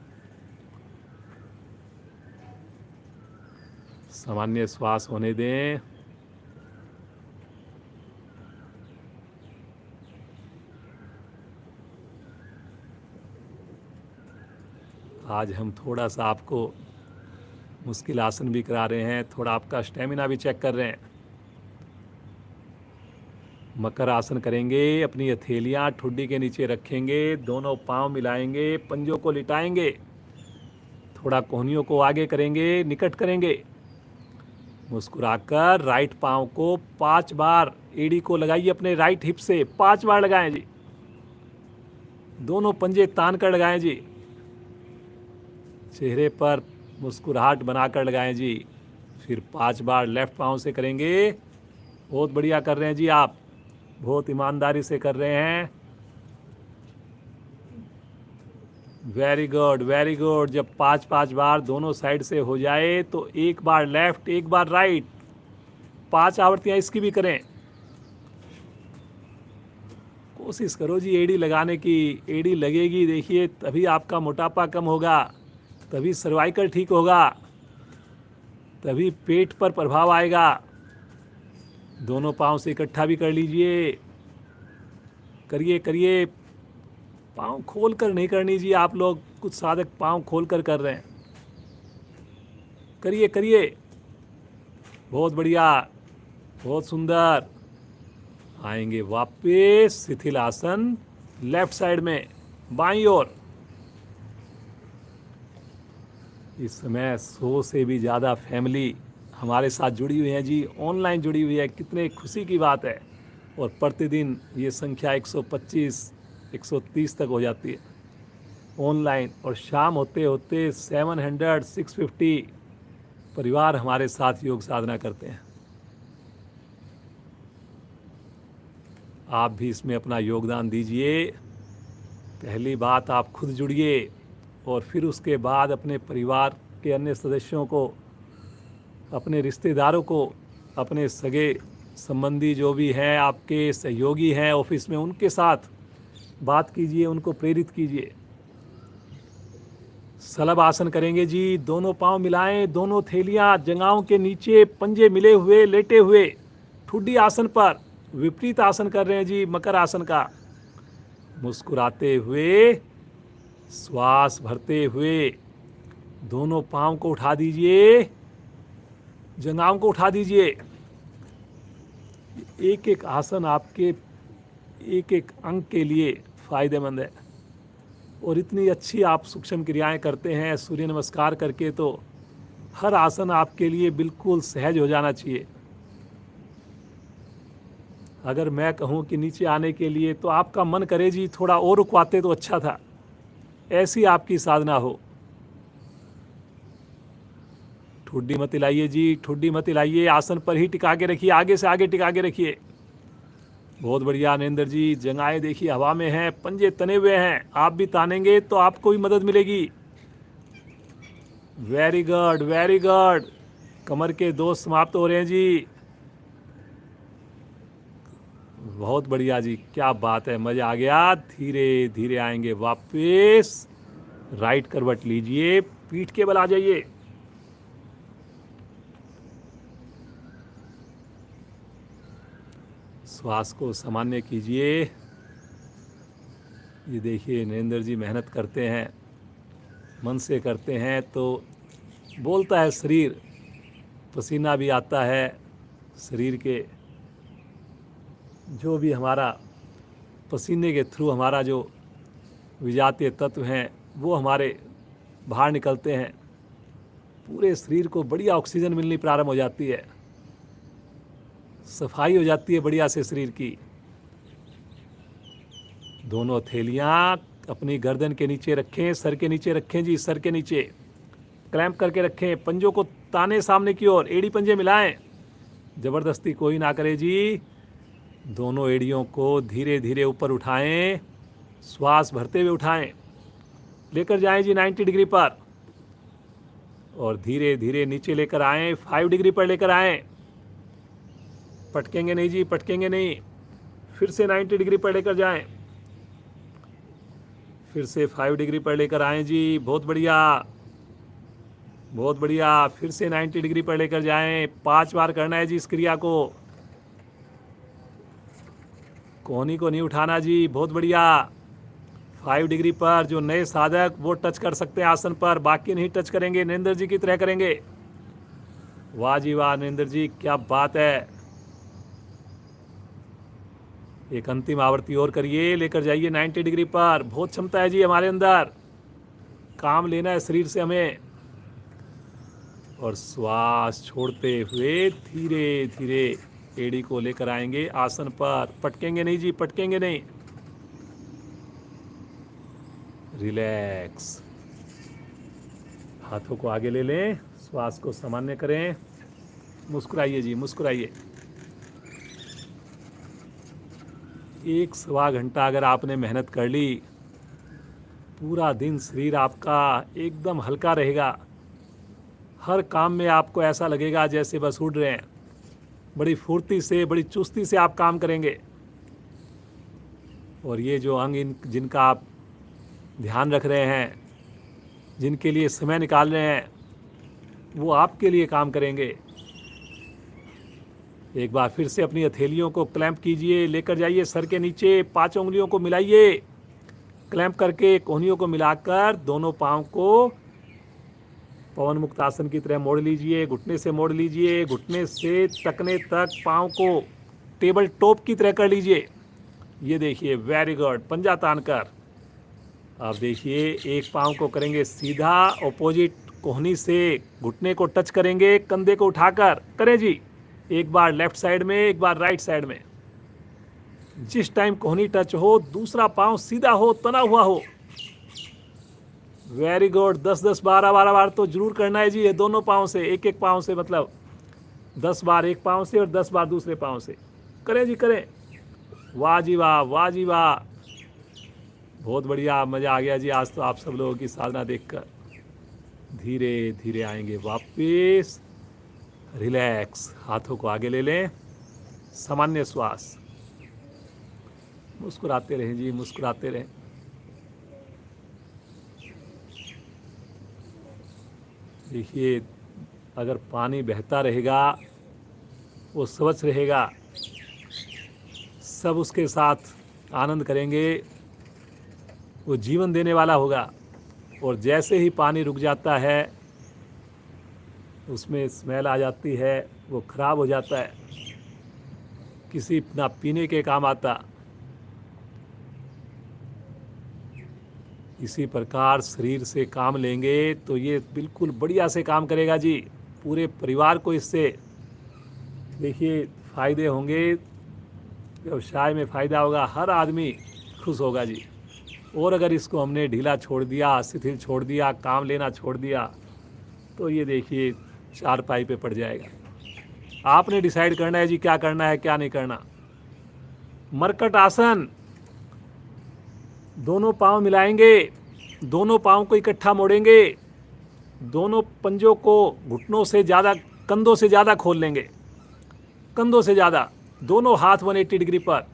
सामान्य श्वास होने दें। आज हम थोड़ा सा आपको मुश्किल आसन भी करा रहे हैं, थोड़ा आपका स्टेमिना भी चेक कर रहे हैं। मकर आसन करेंगे, अपनी हथेलियां ठुड्डी के नीचे रखेंगे, दोनों पांव मिलाएंगे, पंजों को लिटाएंगे, थोड़ा कोहनियों को आगे करेंगे, निकट करेंगे। मुस्कुराकर राइट पांव को 5 बार एड़ी को लगाइए अपने राइट हिप से, 5 बार लगाएं जी। दोनों पंजे तान कर लगाएं जी। चेहरे पर मुस्कुराहट बनाकर लगाएं जी। फिर 5 बार लेफ्ट पांव से करेंगे। बहुत बढ़िया कर रहे हैं जी, आप बहुत ईमानदारी से कर रहे हैं। Very good, very good. जब 5-5 बार दोनों साइड से हो जाए तो 1 बार लेफ्ट, 1 बार राइट, 5 आवृत्तियां इसकी भी करें। कोशिश करो जी एड़ी लगाने की। एड़ी लगेगी, देखिए, तभी आपका मोटापा कम होगा, तभी सर्वाइकल ठीक होगा, तभी पेट पर प्रभाव आएगा। दोनों पांव से इकट्ठा भी कर लीजिए। करिए करिए। पांव खोल कर नहीं करनी जी, आप लोग कुछ साधक पांव खोल कर रहे हैं। करिए करिए। बहुत बढ़िया, बहुत सुंदर। आएंगे वापस शिथिल आसन, लेफ्ट साइड में बाईं ओर। इस समय 100 से भी ज़्यादा फैमिली हमारे साथ जुड़ी हुई है जी, ऑनलाइन जुड़ी हुई है। कितने खुशी की बात है। और प्रतिदिन ये संख्या 125, 130 तक हो जाती है ऑनलाइन। और शाम होते होते 700, 650 परिवार हमारे साथ योग साधना करते हैं। आप भी इसमें अपना योगदान दीजिए। पहली बात, आप खुद जुड़िए, और फिर उसके बाद अपने परिवार के अन्य सदस्यों को, अपने रिश्तेदारों को, अपने सगे संबंधी जो भी हैं, आपके सहयोगी हैं ऑफिस में, उनके साथ बात कीजिए, उनको प्रेरित कीजिए। सलभ आसन करेंगे जी। दोनों पांव मिलाएं, दोनों थैलियां जंघाओं के नीचे, पंजे मिले हुए, लेटे हुए, ठुड्डी आसन पर। विपरीत आसन कर रहे हैं जी, मकर आसन का। मुस्कुराते हुए, श्वास भरते हुए, दोनों पांव को उठा दीजिए, जंघाओं को उठा दीजिए। एक एक आसन आपके एक एक अंग के लिए फायदेमंद है। और इतनी अच्छी आप सूक्ष्म क्रियाएं करते हैं सूर्य नमस्कार करके, तो हर आसन आपके लिए बिल्कुल सहज हो जाना चाहिए। अगर मैं कहूं कि नीचे आने के लिए, तो आपका मन करे जी थोड़ा और रुकवाते तो अच्छा था। ऐसी आपकी साधना हो। ठुड्डी मत हिलाइए जी, ठुड्डी मत हिलाइए, आसन पर ही टिका के रखिए, आगे से आगे टिका के रखिए। बहुत बढ़िया नरेंद्र जी। जंघाएं देखिए हवा में हैं, पंजे तने हुए हैं। आप भी तानेंगे तो आपको भी मदद मिलेगी। Very good, very good. कमर के दोष समाप्त हो रहे हैं जी। बहुत बढ़िया जी, क्या बात है, मजा आ गया। धीरे धीरे आएंगे वापस। राइट करवट लीजिए, पीठ के बल आ जाइए। श्वास को सामान्य कीजिए। ये देखिए नरेंद्र जी मेहनत करते हैं, मन से करते हैं, तो बोलता है शरीर, पसीना भी आता है। शरीर के जो भी हमारा पसीने के थ्रू हमारा जो विजातीय तत्व हैं, वो हमारे बाहर निकलते हैं। पूरे शरीर को बढ़िया ऑक्सीजन मिलनी प्रारंभ हो जाती है, सफाई हो जाती है बढ़िया से शरीर की। दोनों हथेलियाँ अपनी गर्दन के नीचे रखें, सर के नीचे रखें जी, सर के नीचे क्लैंप करके रखें। पंजों को ताने सामने की ओर, एड़ी पंजे मिलाएं, ज़बरदस्ती कोई ना करे जी। दोनों एड़ियों को धीरे धीरे ऊपर उठाएं, श्वास भरते हुए उठाएं, लेकर जाएं जी 90 डिग्री पर, और धीरे धीरे नीचे लेकर आएं, 5 डिग्री पर लेकर आएं। पटकेंगे नहीं जी, पटकेंगे नहीं। फिर से 90 डिग्री पर लेकर जाएं, फिर से 5 डिग्री पर लेकर आएं जी, बहुत बढ़िया, बहुत बढ़िया। फिर से 90 डिग्री पर लेकर जाएं, 5 बार करना है जी इस क्रिया को। कोहनी को नहीं उठाना जी, बहुत बढ़िया। 5 डिग्री पर जो नए साधक वो टच कर सकते हैं आसन पर, बाकी नहीं टच करेंगे, नरेंद्र जी की तरह करेंगे। वाह जी वाह नरेंद्र जी, क्या बात है। एक अंतिम आवृत्ति और करिए, लेकर जाइए 90 डिग्री पर। बहुत क्षमता है जी हमारे अंदर, काम लेना है शरीर से हमें। और श्वास छोड़ते हुए धीरे धीरे एड़ी को लेकर आएंगे आसन पर। पटकेंगे नहीं जी, पटकेंगे नहीं। रिलैक्स, हाथों को आगे ले लें, श्वास को सामान्य करें, मुस्कुराइए जी, मुस्कुराइए। 1-1.25 घंटा अगर आपने मेहनत कर ली, पूरा दिन शरीर आपका एकदम हल्का रहेगा। हर काम में आपको ऐसा लगेगा जैसे बस उड़ रहे हैं। बड़ी फुर्ती से, बड़ी चुस्ती से आप काम करेंगे। और ये जो अंग जिनका आप ध्यान रख रहे हैं, जिनके लिए समय निकाल रहे हैं, वो आपके लिए काम करेंगे। एक बार फिर से अपनी हथेलियों को क्लैंप कीजिए, लेकर जाइए सर के नीचे, 5 उंगलियों को मिलाइए, क्लैंप करके कोहनियों को मिलाकर दोनों पाँव को पवन मुक्त आसन की तरह मोड़ लीजिए, घुटने से मोड़ लीजिए, घुटने से टखने तक पाँव को टेबल टॉप की तरह कर लीजिए। ये देखिए, वेरी गुड। पंजा तान कर अब देखिए, एक पाँव को करेंगे सीधा, ऑपोजिट कोहनी से घुटने को टच करेंगे, कंधे को उठाकर करें जी। एक बार लेफ्ट साइड में, एक बार राइट साइड में। जिस टाइम कोहनी टच हो, दूसरा पाँव सीधा हो, तना हुआ हो। Very good. 10-10, 12-12 बार तो जरूर करना है जी, ये दोनों पाँव से, एक एक पाँव से, मतलब 10 बार एक पाँव से और 10 बार दूसरे पाँव से। करें जी, करें। वाह जी वाह, वाह जी वाह, बहुत बढ़िया, मज़ा आ गया जी आज तो आप सब लोगों की साधना देखकर। धीरे धीरे आएंगे वापस, रिलैक्स, हाथों को आगे ले लें, सामान्य श्वास, मुस्कुराते रहें जी, मुस्कुराते रहें। देखिए, अगर पानी बहता रहेगा, वो स्वच्छ रहेगा, सब उसके साथ आनंद करेंगे, वो जीवन देने वाला होगा। और जैसे ही पानी रुक जाता है, उसमें स्मेल आ जाती है, वो खराब हो जाता है, किसी ना पीने के काम आता। इसी प्रकार शरीर से काम लेंगे तो ये बिल्कुल बढ़िया से काम करेगा जी, पूरे परिवार को इससे देखिए फ़ायदे होंगे, व्यवसाय में फ़ायदा होगा, हर आदमी खुश होगा जी। और अगर इसको हमने ढीला छोड़ दिया, शिथिल छोड़ दिया, काम लेना छोड़ दिया, तो ये देखिए चारपाई पे पड़ जाएगा। आपने डिसाइड करना है जी क्या करना है, क्या नहीं करना। मरकट आसन, दोनों पाँव मिलाएंगे, दोनों पाँव को इकट्ठा मोड़ेंगे, दोनों पंजों को घुटनों से ज़्यादा, कंधों से ज़्यादा खोल लेंगे, कंधों से ज़्यादा, दोनों हाथ 180 डिग्री पर।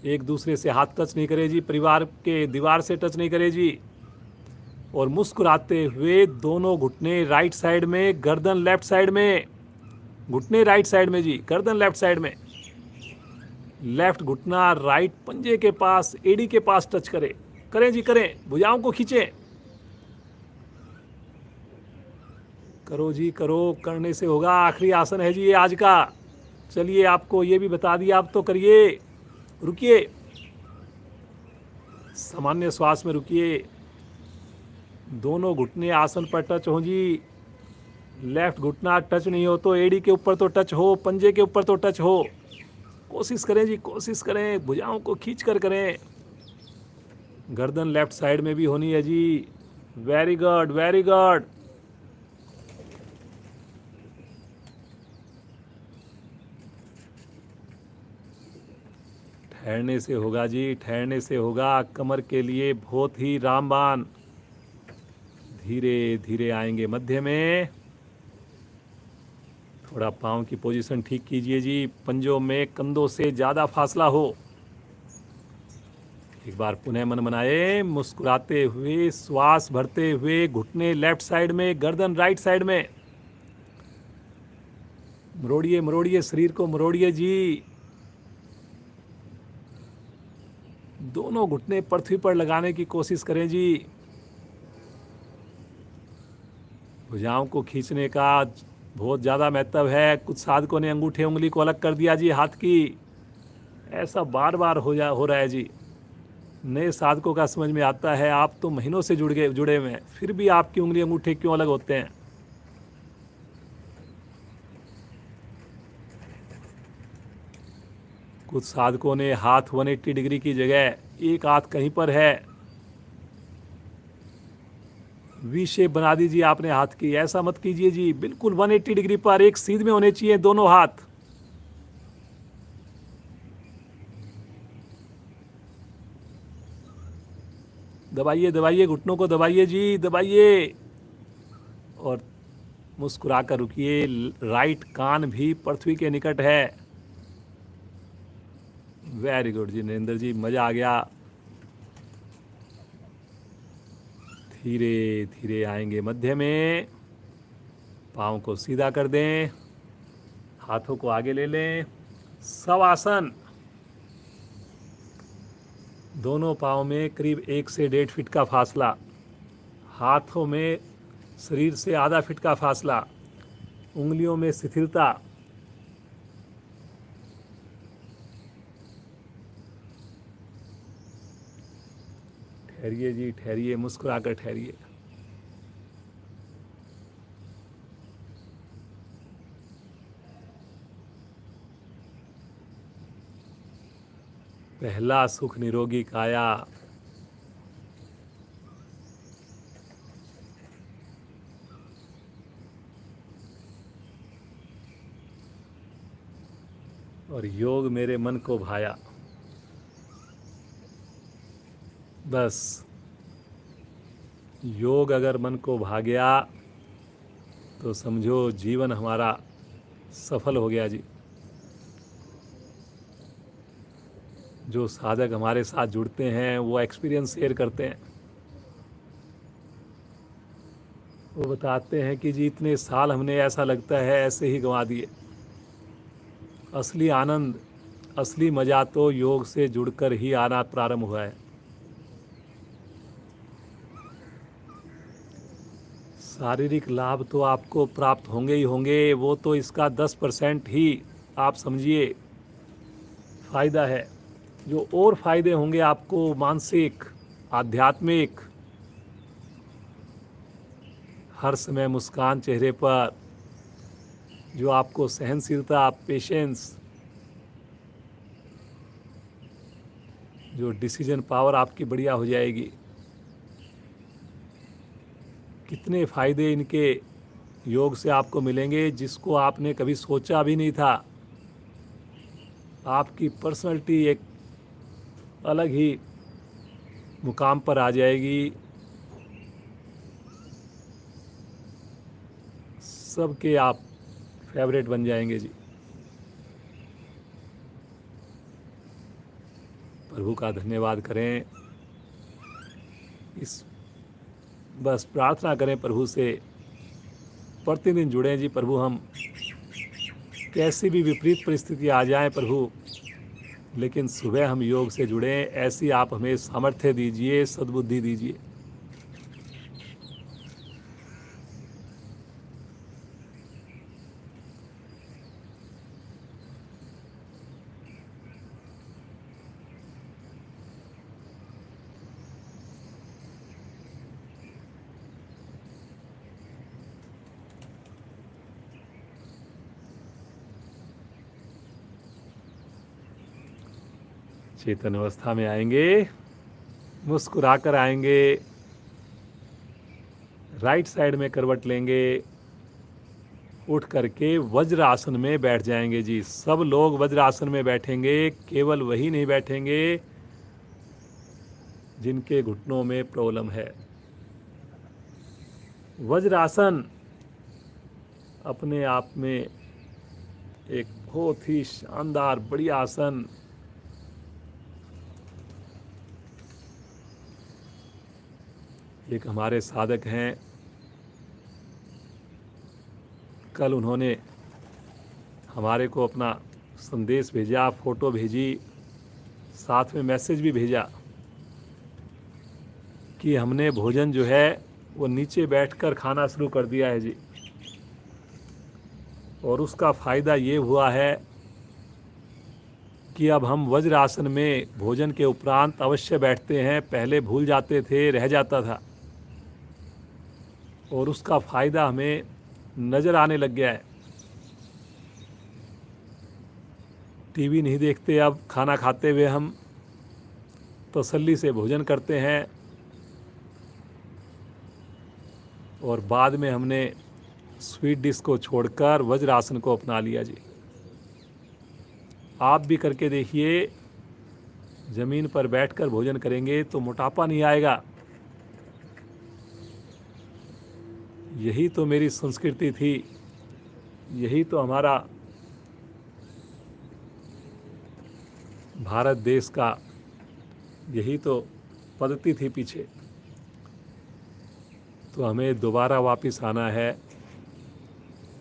एक दूसरे से हाथ टच नहीं करे जी, परिवार के दीवार से टच नहीं करे जी। और मुस्कुराते हुए दोनों घुटने राइट साइड में, गर्दन लेफ्ट साइड में, घुटने राइट साइड में जी, गर्दन लेफ्ट साइड में, लेफ्ट घुटना राइट पंजे के पास, एड़ी के पास टच करे। करें जी, करें, भुजाओं को खींचें, करो जी, करो, करने से होगा। आखिरी आसन है जी ये आज का। चलिए, आपको ये भी बता दिया, आप तो करिए। रुकिए, सामान्य श्वास में रुकिए, दोनों घुटने आसन पर टच हो जी। लेफ्ट घुटना टच नहीं हो तो एड़ी के ऊपर तो टच हो, पंजे के ऊपर तो टच हो। कोशिश करें जी, कोशिश करें, भुजाओं को खींच कर करें। गर्दन लेफ्ट साइड में भी होनी है जी। Very good, very good. ठहरने से होगा जी, ठहरने से होगा। कमर के लिए बहुत ही रामबाण। धीरे धीरे आएंगे मध्य में। थोड़ा पाँव की पोजीशन ठीक कीजिए जी, पंजों में कंधों से ज़्यादा फासला हो। एक बार पुनः मन बनाए, मुस्कुराते हुए, श्वास भरते हुए, घुटने लेफ्ट साइड में, गर्दन राइट साइड में। मरोड़िए मरोड़िए, शरीर को मरोड़िए जी। दोनों घुटने पृथ्वी पर लगाने की कोशिश करें जी। भुजाओं को खींचने का बहुत ज़्यादा महत्व है। कुछ साधकों ने अंगूठे उंगली को अलग कर दिया जी हाथ की। ऐसा बार बार हो रहा है जी। नए साधकों का समझ में आता है, आप तो महीनों से जुड़े हुए हैं, फिर भी आपकी उंगली अंगूठे क्यों अलग होते हैं। कुछ साधकों ने हाथ 180 डिग्री की जगह एक हाथ कहीं पर है, वी शेप बना दीजिए आपने हाथ की। ऐसा मत कीजिए जी, बिल्कुल 180 डिग्री पर एक सीध में होने चाहिए दोनों हाथ। दबाइए दबाइए, घुटनों को दबाइए जी, दबाइए। और मुस्कुरा कर रुकिए। राइट कान भी पृथ्वी के निकट है। वेरी गुड जी नरेंद्र जी, मजा आ गया। धीरे धीरे आएंगे मध्य में। पाँव को सीधा कर दें, हाथों को आगे ले लें। शवासन। दोनों पाँव में करीब 1 से 1.5 फीट का फासला। हाथों में शरीर से आधा फीट का फासला। उंगलियों में शिथिलता। ठहरिए जी, ठहरिए, मुस्कुरा कर ठहरिए। पहला सुख निरोगी काया। और योग मेरे मन को भाया। बस योग अगर मन को भा गया तो समझो जीवन हमारा सफल हो गया जी। जो साधक हमारे साथ जुड़ते हैं वो एक्सपीरियंस शेयर करते हैं। वो बताते हैं कि जी इतने साल हमने ऐसा लगता है ऐसे ही गंवा दिए। असली आनंद, असली मज़ा तो योग से जुड़कर ही आना प्रारंभ हुआ है। शारीरिक लाभ तो आपको प्राप्त होंगे ही होंगे, वो तो इसका 10% ही आप समझिए फ़ायदा है। जो और फायदे होंगे आपको मानसिक, आध्यात्मिक, हर समय मुस्कान चेहरे पर, जो आपको सहनशीलता, पेशेंस, जो डिसीजन पावर आपकी बढ़िया हो जाएगी। कितने फ़ायदे इनके योग से आपको मिलेंगे जिसको आपने कभी सोचा भी नहीं था। आपकी पर्सनैलिटी एक अलग ही मुकाम पर आ जाएगी। सबके आप फेवरेट बन जाएंगे जी। प्रभु का धन्यवाद करें। इस बस प्रार्थना करें प्रभु से, प्रतिदिन जुड़ें जी। प्रभु हम कैसी भी विपरीत परिस्थिति आ जाए प्रभु, लेकिन सुबह हम योग से जुड़ें, ऐसी आप हमें सामर्थ्य दीजिए, सद्बुद्धि दीजिए। चेतन अवस्था में आएंगे, मुस्कुराकर आएंगे, राइट साइड में करवट लेंगे, उठ करके वज्र आसन में बैठ जाएंगे जी। सब लोग वज्र आसन में बैठेंगे, केवल वही नहीं बैठेंगे जिनके घुटनों में प्रॉब्लम है। वज्र आसन अपने आप में एक बहुत ही शानदार बढ़िया आसन। एक हमारे साधक हैं, कल उन्होंने हमारे को अपना संदेश भेजा, फोटो भेजी, साथ में मैसेज भी भेजा कि हमने भोजन जो है वो नीचे बैठकर खाना शुरू कर दिया है जी, और उसका फ़ायदा ये हुआ है कि अब हम वज्र आसन में भोजन के उपरांत अवश्य बैठते हैं। पहले भूल जाते थे, रह जाता था, और उसका फ़ायदा हमें नज़र आने लग गया है। टीवी नहीं देखते, अब खाना खाते हुए हम तसल्ली से भोजन करते हैं, और बाद में हमने स्वीट डिश को छोड़कर वज्र आसन को अपना लिया जी। आप भी करके देखिए, ज़मीन पर बैठकर भोजन करेंगे तो मोटापा नहीं आएगा। यही तो मेरी संस्कृति थी, यही तो हमारा भारत देश का, यही तो पद्धति थी पीछे। तो हमें दोबारा वापस आना है।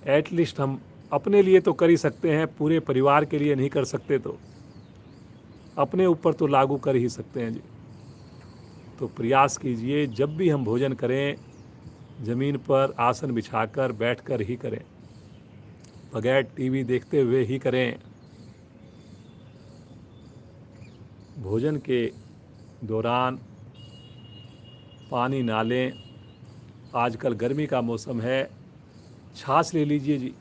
एटलीस्ट हम अपने लिए तो कर ही सकते हैं, पूरे परिवार के लिए नहीं कर सकते तो अपने ऊपर तो लागू कर ही सकते हैं जी। तो प्रयास कीजिए, जब भी हम भोजन करें ज़मीन पर आसन बिछाकर बैठकर ही करें, बगैर टीवी देखते हुए ही करें। भोजन के दौरान पानी ना लें। आजकल गर्मी का मौसम है, छाछ ले लीजिए जी।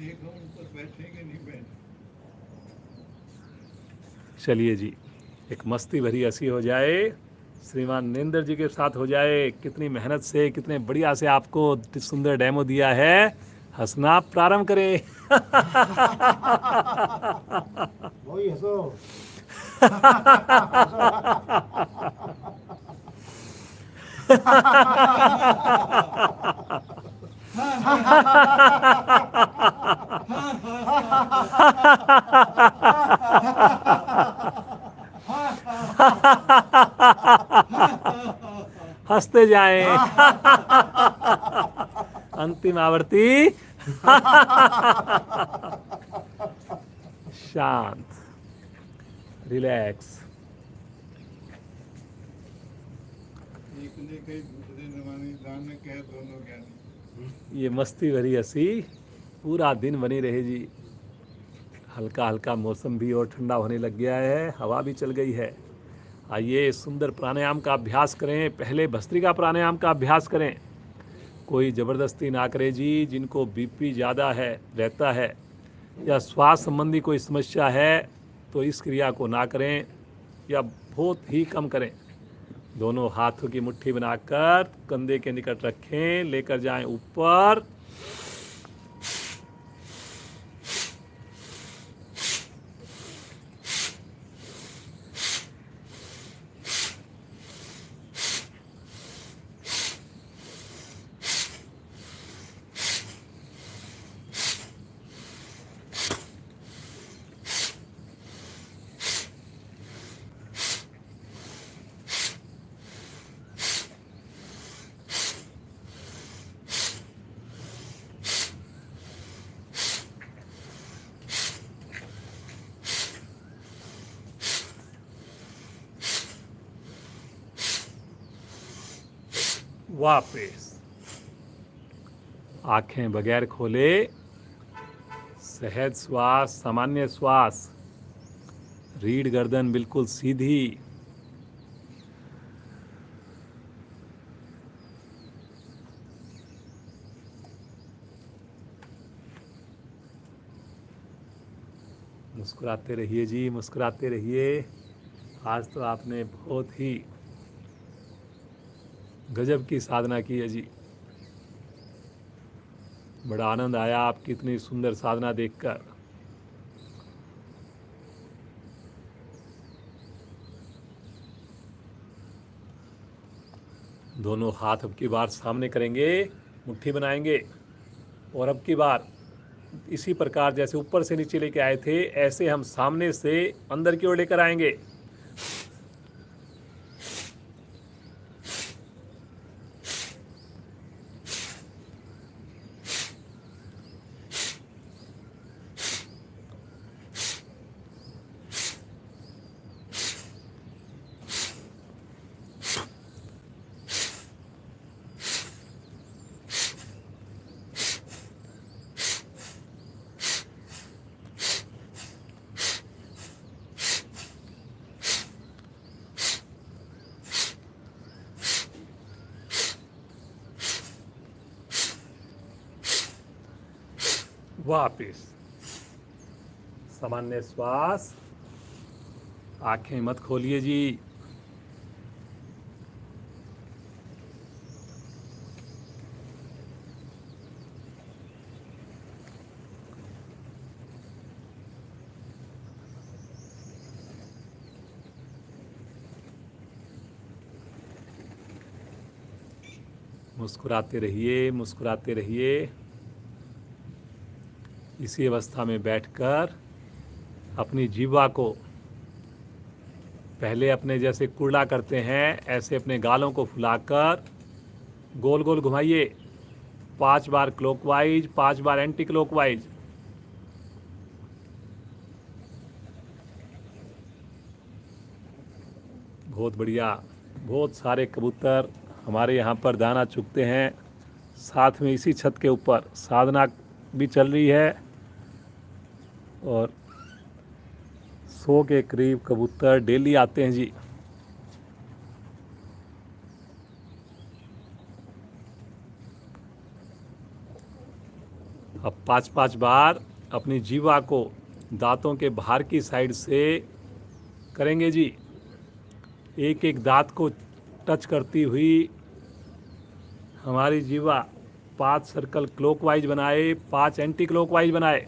ऊपर बैठेंगे नहीं बैठ। चलिए जी, एक मस्ती भरी हंसी हो जाए, श्रीमान नरेंद्र जी के साथ हो जाए। कितनी मेहनत से, कितने बढ़िया से आपको सुंदर डेमो दिया है। हंसना प्रारंभ करें। वही हंसो। हंसते जाएं। अंतिम आवर्ती। शांत, रिलैक्स। एक ने कही दूसरे ने मानी, दान ने कहे दोनों ज्ञानी। ये मस्ती भरी हंसी पूरा दिन बनी रहे जी। हल्का हल्का मौसम भी और ठंडा होने लग गया है, हवा भी चल गई है। आइए सुंदर प्राणायाम का अभ्यास करें। पहले भस्त्रिका प्राणायाम का अभ्यास करें। कोई ज़बरदस्ती ना करे जी। जिनको बीपी ज़्यादा है रहता है या श्वास संबंधी कोई समस्या है तो इस क्रिया को ना करें या बहुत ही कम करें। दोनों हाथों की मुट्ठी बनाकर कंधे के निकट रखें, लेकर जाएं ऊपर। वापस आंखें बगैर खोले, सहज श्वास, सामान्य श्वास। रीढ़ गर्दन बिल्कुल सीधी। मुस्कुराते रहिए जी, मुस्कुराते रहिए। आज तो आपने बहुत ही गजब की साधना की है जी। बड़ा आनंद आया आपकी इतनी सुंदर साधना देखकर। दोनों हाथ अब की बार सामने करेंगे, मुट्ठी बनाएंगे और अब की बार इसी प्रकार जैसे ऊपर से नीचे लेके आए थे ऐसे हम सामने से अंदर की ओर लेकर आएंगे। वापिस सामान्य श्वास। आंखें मत खोलिए जी। मुस्कुराते रहिए, मुस्कुराते रहिए। इसी अवस्था में बैठकर अपनी जीवा को पहले अपने जैसे कुर्ला करते हैं ऐसे अपने गालों को फुलाकर गोल गोल घुमाइए। 5 बार क्लॉकवाइज, 5 बार एंटी क्लॉकवाइज। बहुत बढ़िया। बहुत सारे कबूतर हमारे यहाँ पर दाना चुगते हैं। साथ में इसी छत के ऊपर साधना भी चल रही है और 100 के करीब कबूतर डेली आते हैं जी। अब 5-5 बार अपनी जीवा को दांतों के बाहर की साइड से करेंगे जी। एक एक दांत को टच करती हुई हमारी जीवा 5 सर्कल क्लॉकवाइज बनाए, 5 एंटी क्लॉकवाइज बनाए।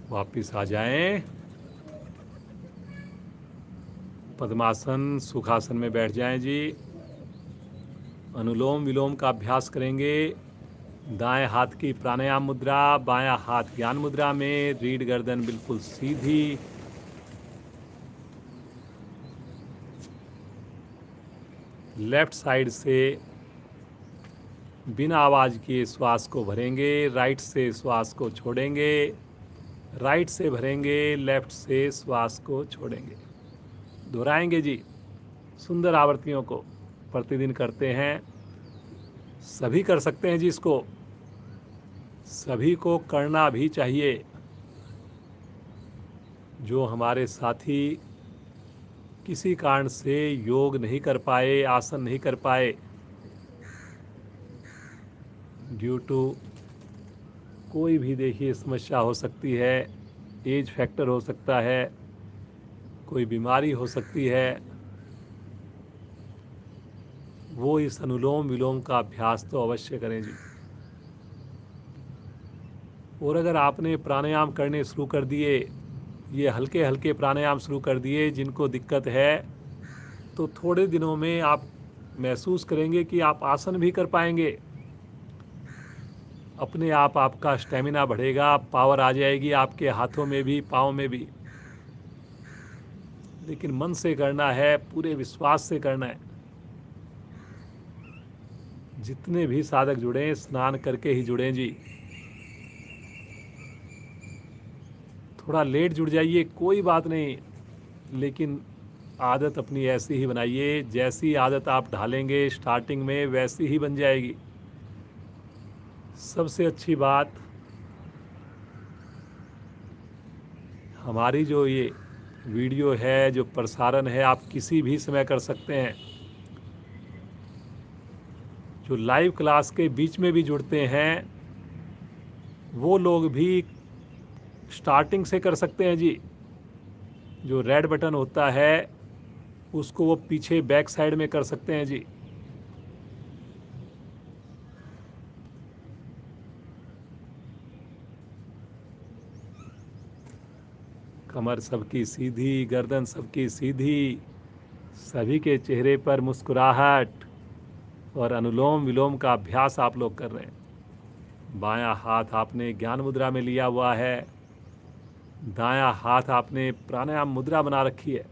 वापिस आ जाएं। पद्मासन, सुखासन में बैठ जाएं जी। अनुलोम विलोम का अभ्यास करेंगे। दाएं हाथ की प्राणायाम मुद्रा, बायां हाथ ज्ञान मुद्रा में। रीढ़ गर्दन बिल्कुल सीधी। लेफ्ट साइड से बिना आवाज़ किए श्वास को भरेंगे, राइट से श्वास को छोड़ेंगे। राइट से भरेंगे, लेफ्ट से श्वास को छोड़ेंगे। दोहराएंगे जी। सुंदर आवृत्तियों को प्रतिदिन करते हैं। सभी कर सकते हैं जी इसको। सभी को करना भी चाहिए। जो हमारे साथी किसी कारण से योग नहीं कर पाए, आसन नहीं कर पाए, ड्यू टू कोई भी देखिए समस्या हो सकती है, एज फैक्टर हो सकता है, कोई बीमारी हो सकती है, वो इस अनुलोम विलोम का अभ्यास तो अवश्य करें जी। और अगर आपने प्राणायाम करने शुरू कर दिए, ये हल्के हल्के प्राणायाम शुरू कर दिए, जिनको दिक्कत है तो थोड़े दिनों में आप महसूस करेंगे कि आप आसन भी कर पाएंगे। अपने आप आपका स्टेमिना बढ़ेगा, पावर आ जाएगी आपके हाथों में भी, पाँव में भी। लेकिन मन से करना है, पूरे विश्वास से करना है। जितने भी साधक जुड़े स्नान करके ही जुड़ें जी। थोड़ा लेट जुड़ जाइए कोई बात नहीं, लेकिन आदत अपनी ऐसी ही बनाइए, जैसी आदत आप ढालेंगे स्टार्टिंग में वैसी ही बन जाएगी। सबसे अच्छी बात, हमारी जो ये वीडियो है, जो प्रसारण है, आप किसी भी समय कर सकते हैं। जो लाइव क्लास के बीच में भी जुड़ते हैं वो लोग भी स्टार्टिंग से कर सकते हैं जी। जो रेड बटन होता है उसको वो पीछे बैक साइड में कर सकते हैं जी। कमर सबकी सीधी, गर्दन सबकी सीधी, सभी के चेहरे पर मुस्कुराहट और अनुलोम विलोम का अभ्यास आप लोग कर रहे हैं। बायां हाथ आपने ज्ञान मुद्रा में लिया हुआ है, दायां हाथ आपने प्राणायाम मुद्रा बना रखी है।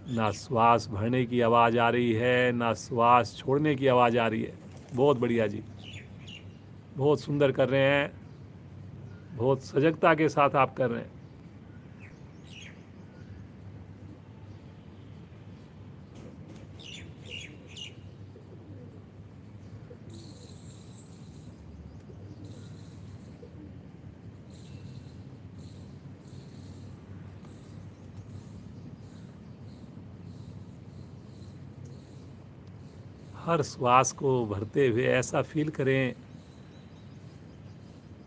ना श्वास भरने की आवाज़ आ रही है, ना श्वास छोड़ने की आवाज़ आ रही है। बहुत बढ़िया जी, बहुत सुंदर कर रहे हैं, बहुत सजगता के साथ आप कर रहे हैं। हर श्वास को भरते हुए ऐसा फील करें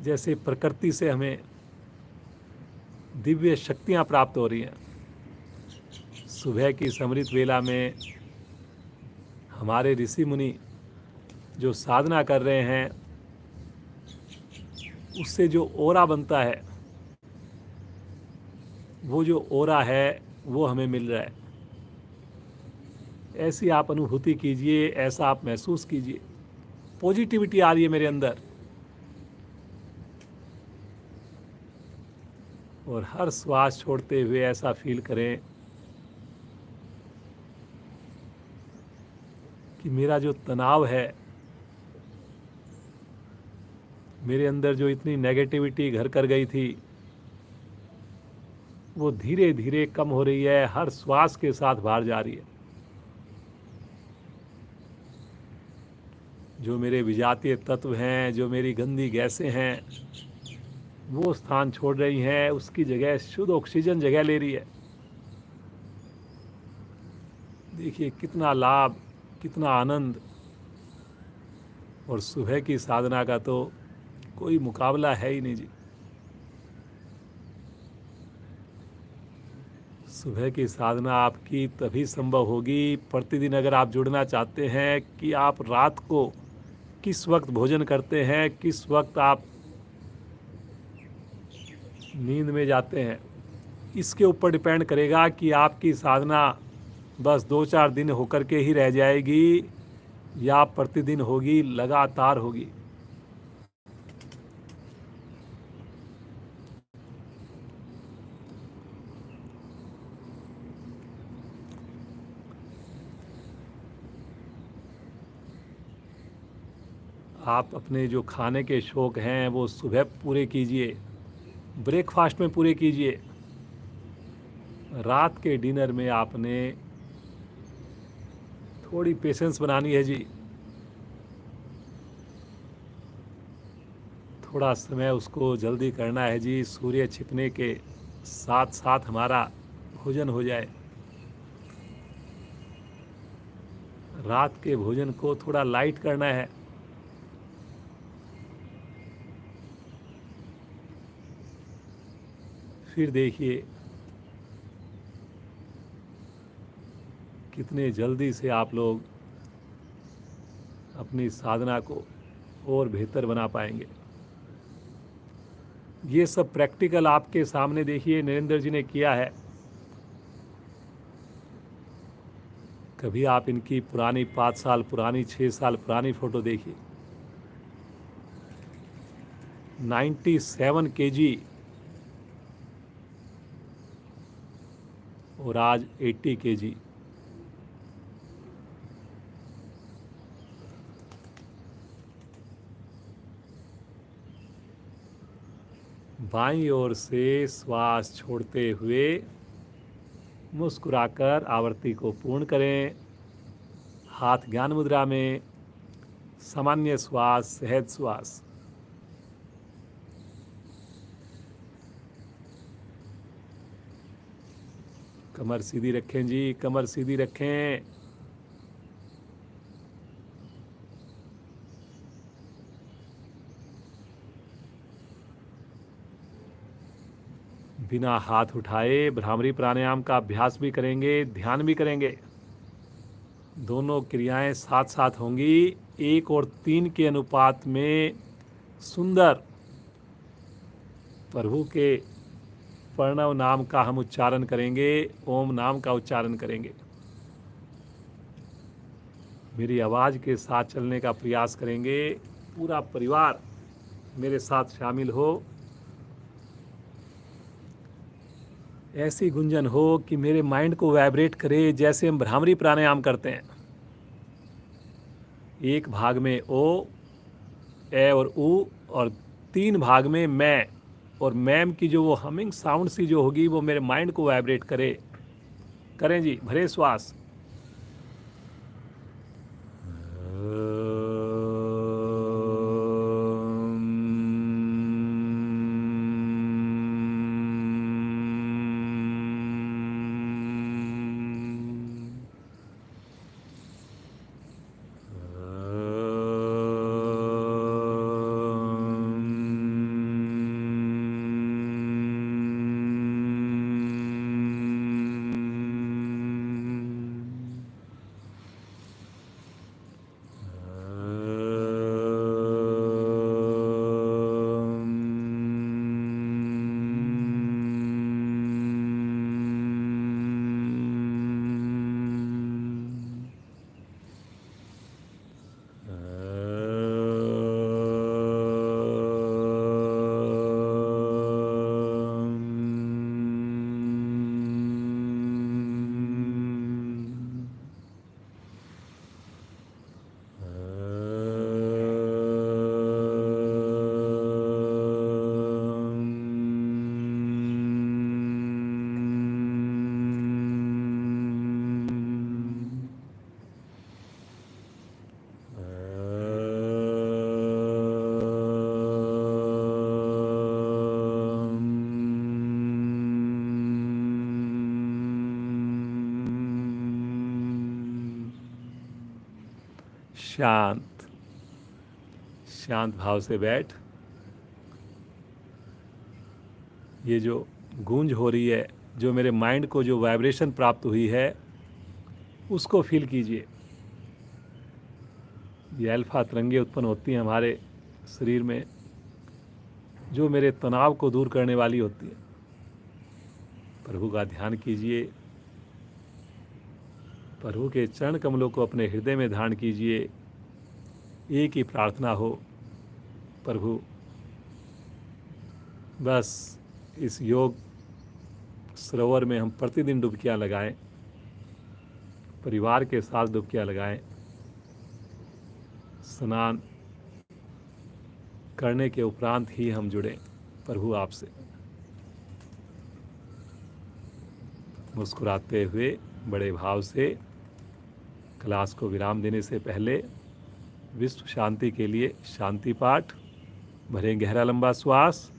जैसे प्रकृति से हमें दिव्य शक्तियाँ प्राप्त हो रही हैं। सुबह की समृत वेला में हमारे ऋषि मुनि जो साधना कर रहे हैं उससे जो ओरा बनता है, वो जो ओरा है वो हमें मिल रहा है। ऐसी आप अनुभूति कीजिए, ऐसा आप महसूस कीजिए। पॉजिटिविटी आ रही है मेरे अंदर। और हर श्वास छोड़ते हुए ऐसा फील करें कि मेरा जो तनाव है, मेरे अंदर जो इतनी नेगेटिविटी घर कर गई थी, वो धीरे धीरे कम हो रही है, हर श्वास के साथ बाहर जा रही है। जो मेरे विजातीय तत्व हैं, जो मेरी गंदी गैसें हैं, वो स्थान छोड़ रही हैं, उसकी जगह शुद्ध ऑक्सीजन जगह ले रही है। देखिए कितना लाभ, कितना आनंद। और सुबह की साधना का तो कोई मुकाबला है ही नहीं जी। सुबह की साधना आपकी तभी संभव होगी, प्रतिदिन अगर आप जुड़ना चाहते हैं कि आप रात को किस वक्त भोजन करते हैं, किस वक्त आप नींद में जाते हैं, इसके ऊपर डिपेंड करेगा कि आपकी साधना बस 2-4 दिन होकर के ही रह जाएगी या प्रतिदिन होगी, लगातार होगी। आप अपने जो खाने के शौक़ हैं वो सुबह पूरे कीजिए, ब्रेकफास्ट में पूरे कीजिए। रात के डिनर में आपने थोड़ी पेशेंस बनानी है जी। थोड़ा समय उसको जल्दी करना है जी। सूर्य छिपने के साथ साथ हमारा भोजन हो जाए। रात के भोजन को थोड़ा लाइट करना है। फिर देखिए कितने जल्दी से आप लोग अपनी साधना को और बेहतर बना पाएंगे। ये सब प्रैक्टिकल आपके सामने देखिए नरेंद्र जी ने किया है। कभी आप इनकी पुरानी 5 साल पुरानी, 6 साल पुरानी फ़ोटो देखिए। 97 केजी और आज 80 kg। बाईं ओर से श्वास छोड़ते हुए मुस्कुराकर आवृत्ति को पूर्ण करें। हाथ ज्ञान मुद्रा में, सामान्य श्वास, सहज श्वास। कमर सीधी रखें जी, कमर सीधी रखें। बिना हाथ उठाए भ्रामरी प्राणायाम का अभ्यास भी करेंगे, ध्यान भी करेंगे। दोनों क्रियाएं साथ साथ होंगी। 1 और 3 के अनुपात में सुंदर प्रभु के प्रणव नाम का हम उच्चारण करेंगे, ओम नाम का उच्चारण करेंगे। मेरी आवाज़ के साथ चलने का प्रयास करेंगे। पूरा परिवार मेरे साथ शामिल हो। ऐसी गुंजन हो कि मेरे माइंड को वाइब्रेट करे, जैसे हम भ्रामरी प्राणायाम करते हैं। 1 भाग में ओ, ए और ऊ, और 3 भाग में मैं और मैम की जो वो हमिंग साउंड सी जो होगी वो मेरे माइंड को वाइब्रेट करे। करें जी, भरे श्वास। शांत शांत भाव से बैठ। ये जो गूंज हो रही है, जो मेरे माइंड को जो वाइब्रेशन प्राप्त हुई है, उसको फील कीजिए। ये अल्फा तरंगे उत्पन्न होती हैं हमारे शरीर में, जो मेरे तनाव को दूर करने वाली होती है। प्रभु का ध्यान कीजिए। प्रभु के चरण कमलों को अपने हृदय में धारण कीजिए। एक ही प्रार्थना हो, प्रभु बस इस योग सरोवर में हम प्रतिदिन डुबकियां लगाएं, परिवार के साथ डुबकियां लगाएं। स्नान करने के उपरांत ही हम जुड़ें प्रभु आपसे। मुस्कुराते हुए बड़े भाव से क्लास को विराम देने से पहले विश्व शांति के लिए शांति पाठ। भरें गहरा लंबा श्वास।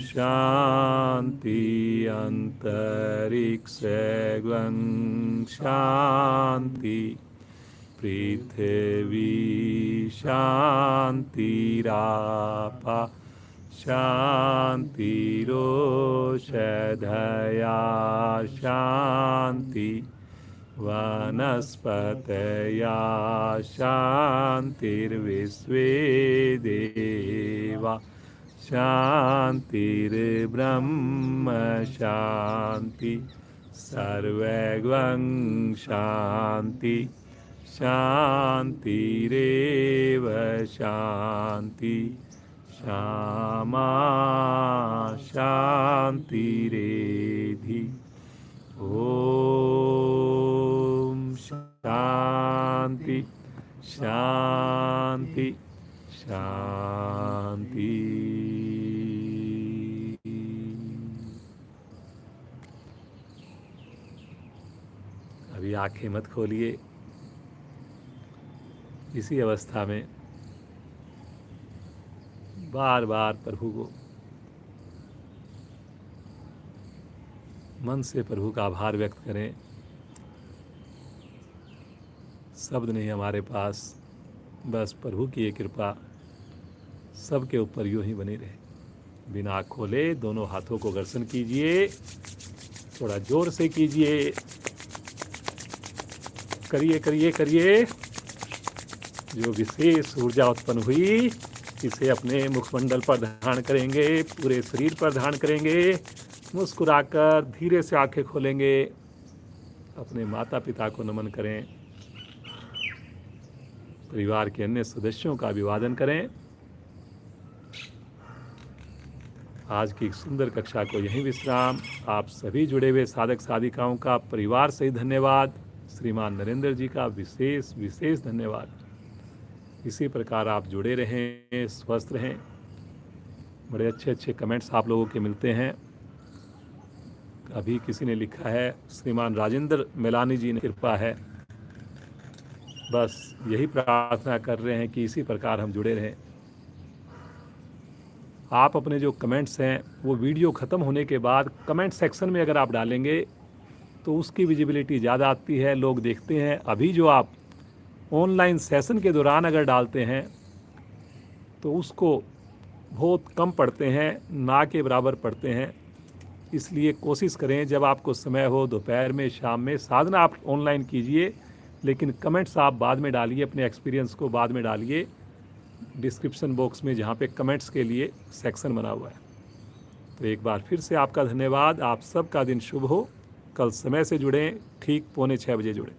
शांति अंतरिक्षं शांति पृथ्वी शांतिरापा शांतिरोषधया शांति वनस्पतया शान्तिर्विश्वे देवा शान्तिर्ब्रह्म शान्ति सर्वैवं शान्ति शान्तिरेव शान्ति श्यामा शान्तिरेधि ओम शांति शांति शांति। अभी आंखें मत खोलिए। इसी अवस्था में बार बार प्रभु को मन से प्रभु का आभार व्यक्त करें। शब्द नहीं हमारे पास, बस प्रभु की ये कृपा सबके ऊपर यूं ही बनी रहे। बिना आँख खोले दोनों हाथों को घर्षण कीजिए, थोड़ा जोर से कीजिए, करिए करिए करिए। जो विशेष ऊर्जा उत्पन्न हुई इसे अपने मुखमंडल पर धारण करेंगे, पूरे शरीर पर धारण करेंगे। मुस्कुराकर धीरे से आंखें खोलेंगे, अपने माता पिता को नमन करें, परिवार के अन्य सदस्यों का अभिवादन करें। आज की सुंदर कक्षा को यहीं विश्राम। आप सभी जुड़े हुए साधक साधिकाओं का परिवार सहित धन्यवाद। श्रीमान नरेंद्र जी का विशेष विशेष धन्यवाद। इसी प्रकार आप जुड़े रहें, स्वस्थ रहें। बड़े अच्छे अच्छे कमेंट्स आप लोगों के मिलते हैं। अभी किसी ने लिखा है, श्रीमान राजेंद्र मेलानी जी ने कृपा है। बस यही प्रार्थना कर रहे हैं कि इसी प्रकार हम जुड़े रहें। आप अपने जो कमेंट्स हैं वो वीडियो ख़त्म होने के बाद कमेंट सेक्शन में अगर आप डालेंगे तो उसकी विजिबिलिटी ज़्यादा आती है, लोग देखते हैं। अभी जो आप ऑनलाइन सेशन के दौरान अगर डालते हैं तो उसको बहुत कम पढ़ते हैं, ना के बराबर पढ़ते हैं। इसलिए कोशिश करें जब आपको समय हो, दोपहर में, शाम में, साधना आप ऑनलाइन कीजिए, लेकिन कमेंट्स आप बाद में डालिए, अपने एक्सपीरियंस को बाद में डालिए डिस्क्रिप्शन बॉक्स में, जहाँ पे कमेंट्स के लिए सेक्शन बना हुआ है। तो एक बार फिर से आपका धन्यवाद। आप सबका दिन शुभ हो। कल समय से जुड़ें, ठीक 6:45 बजे जुड़ें।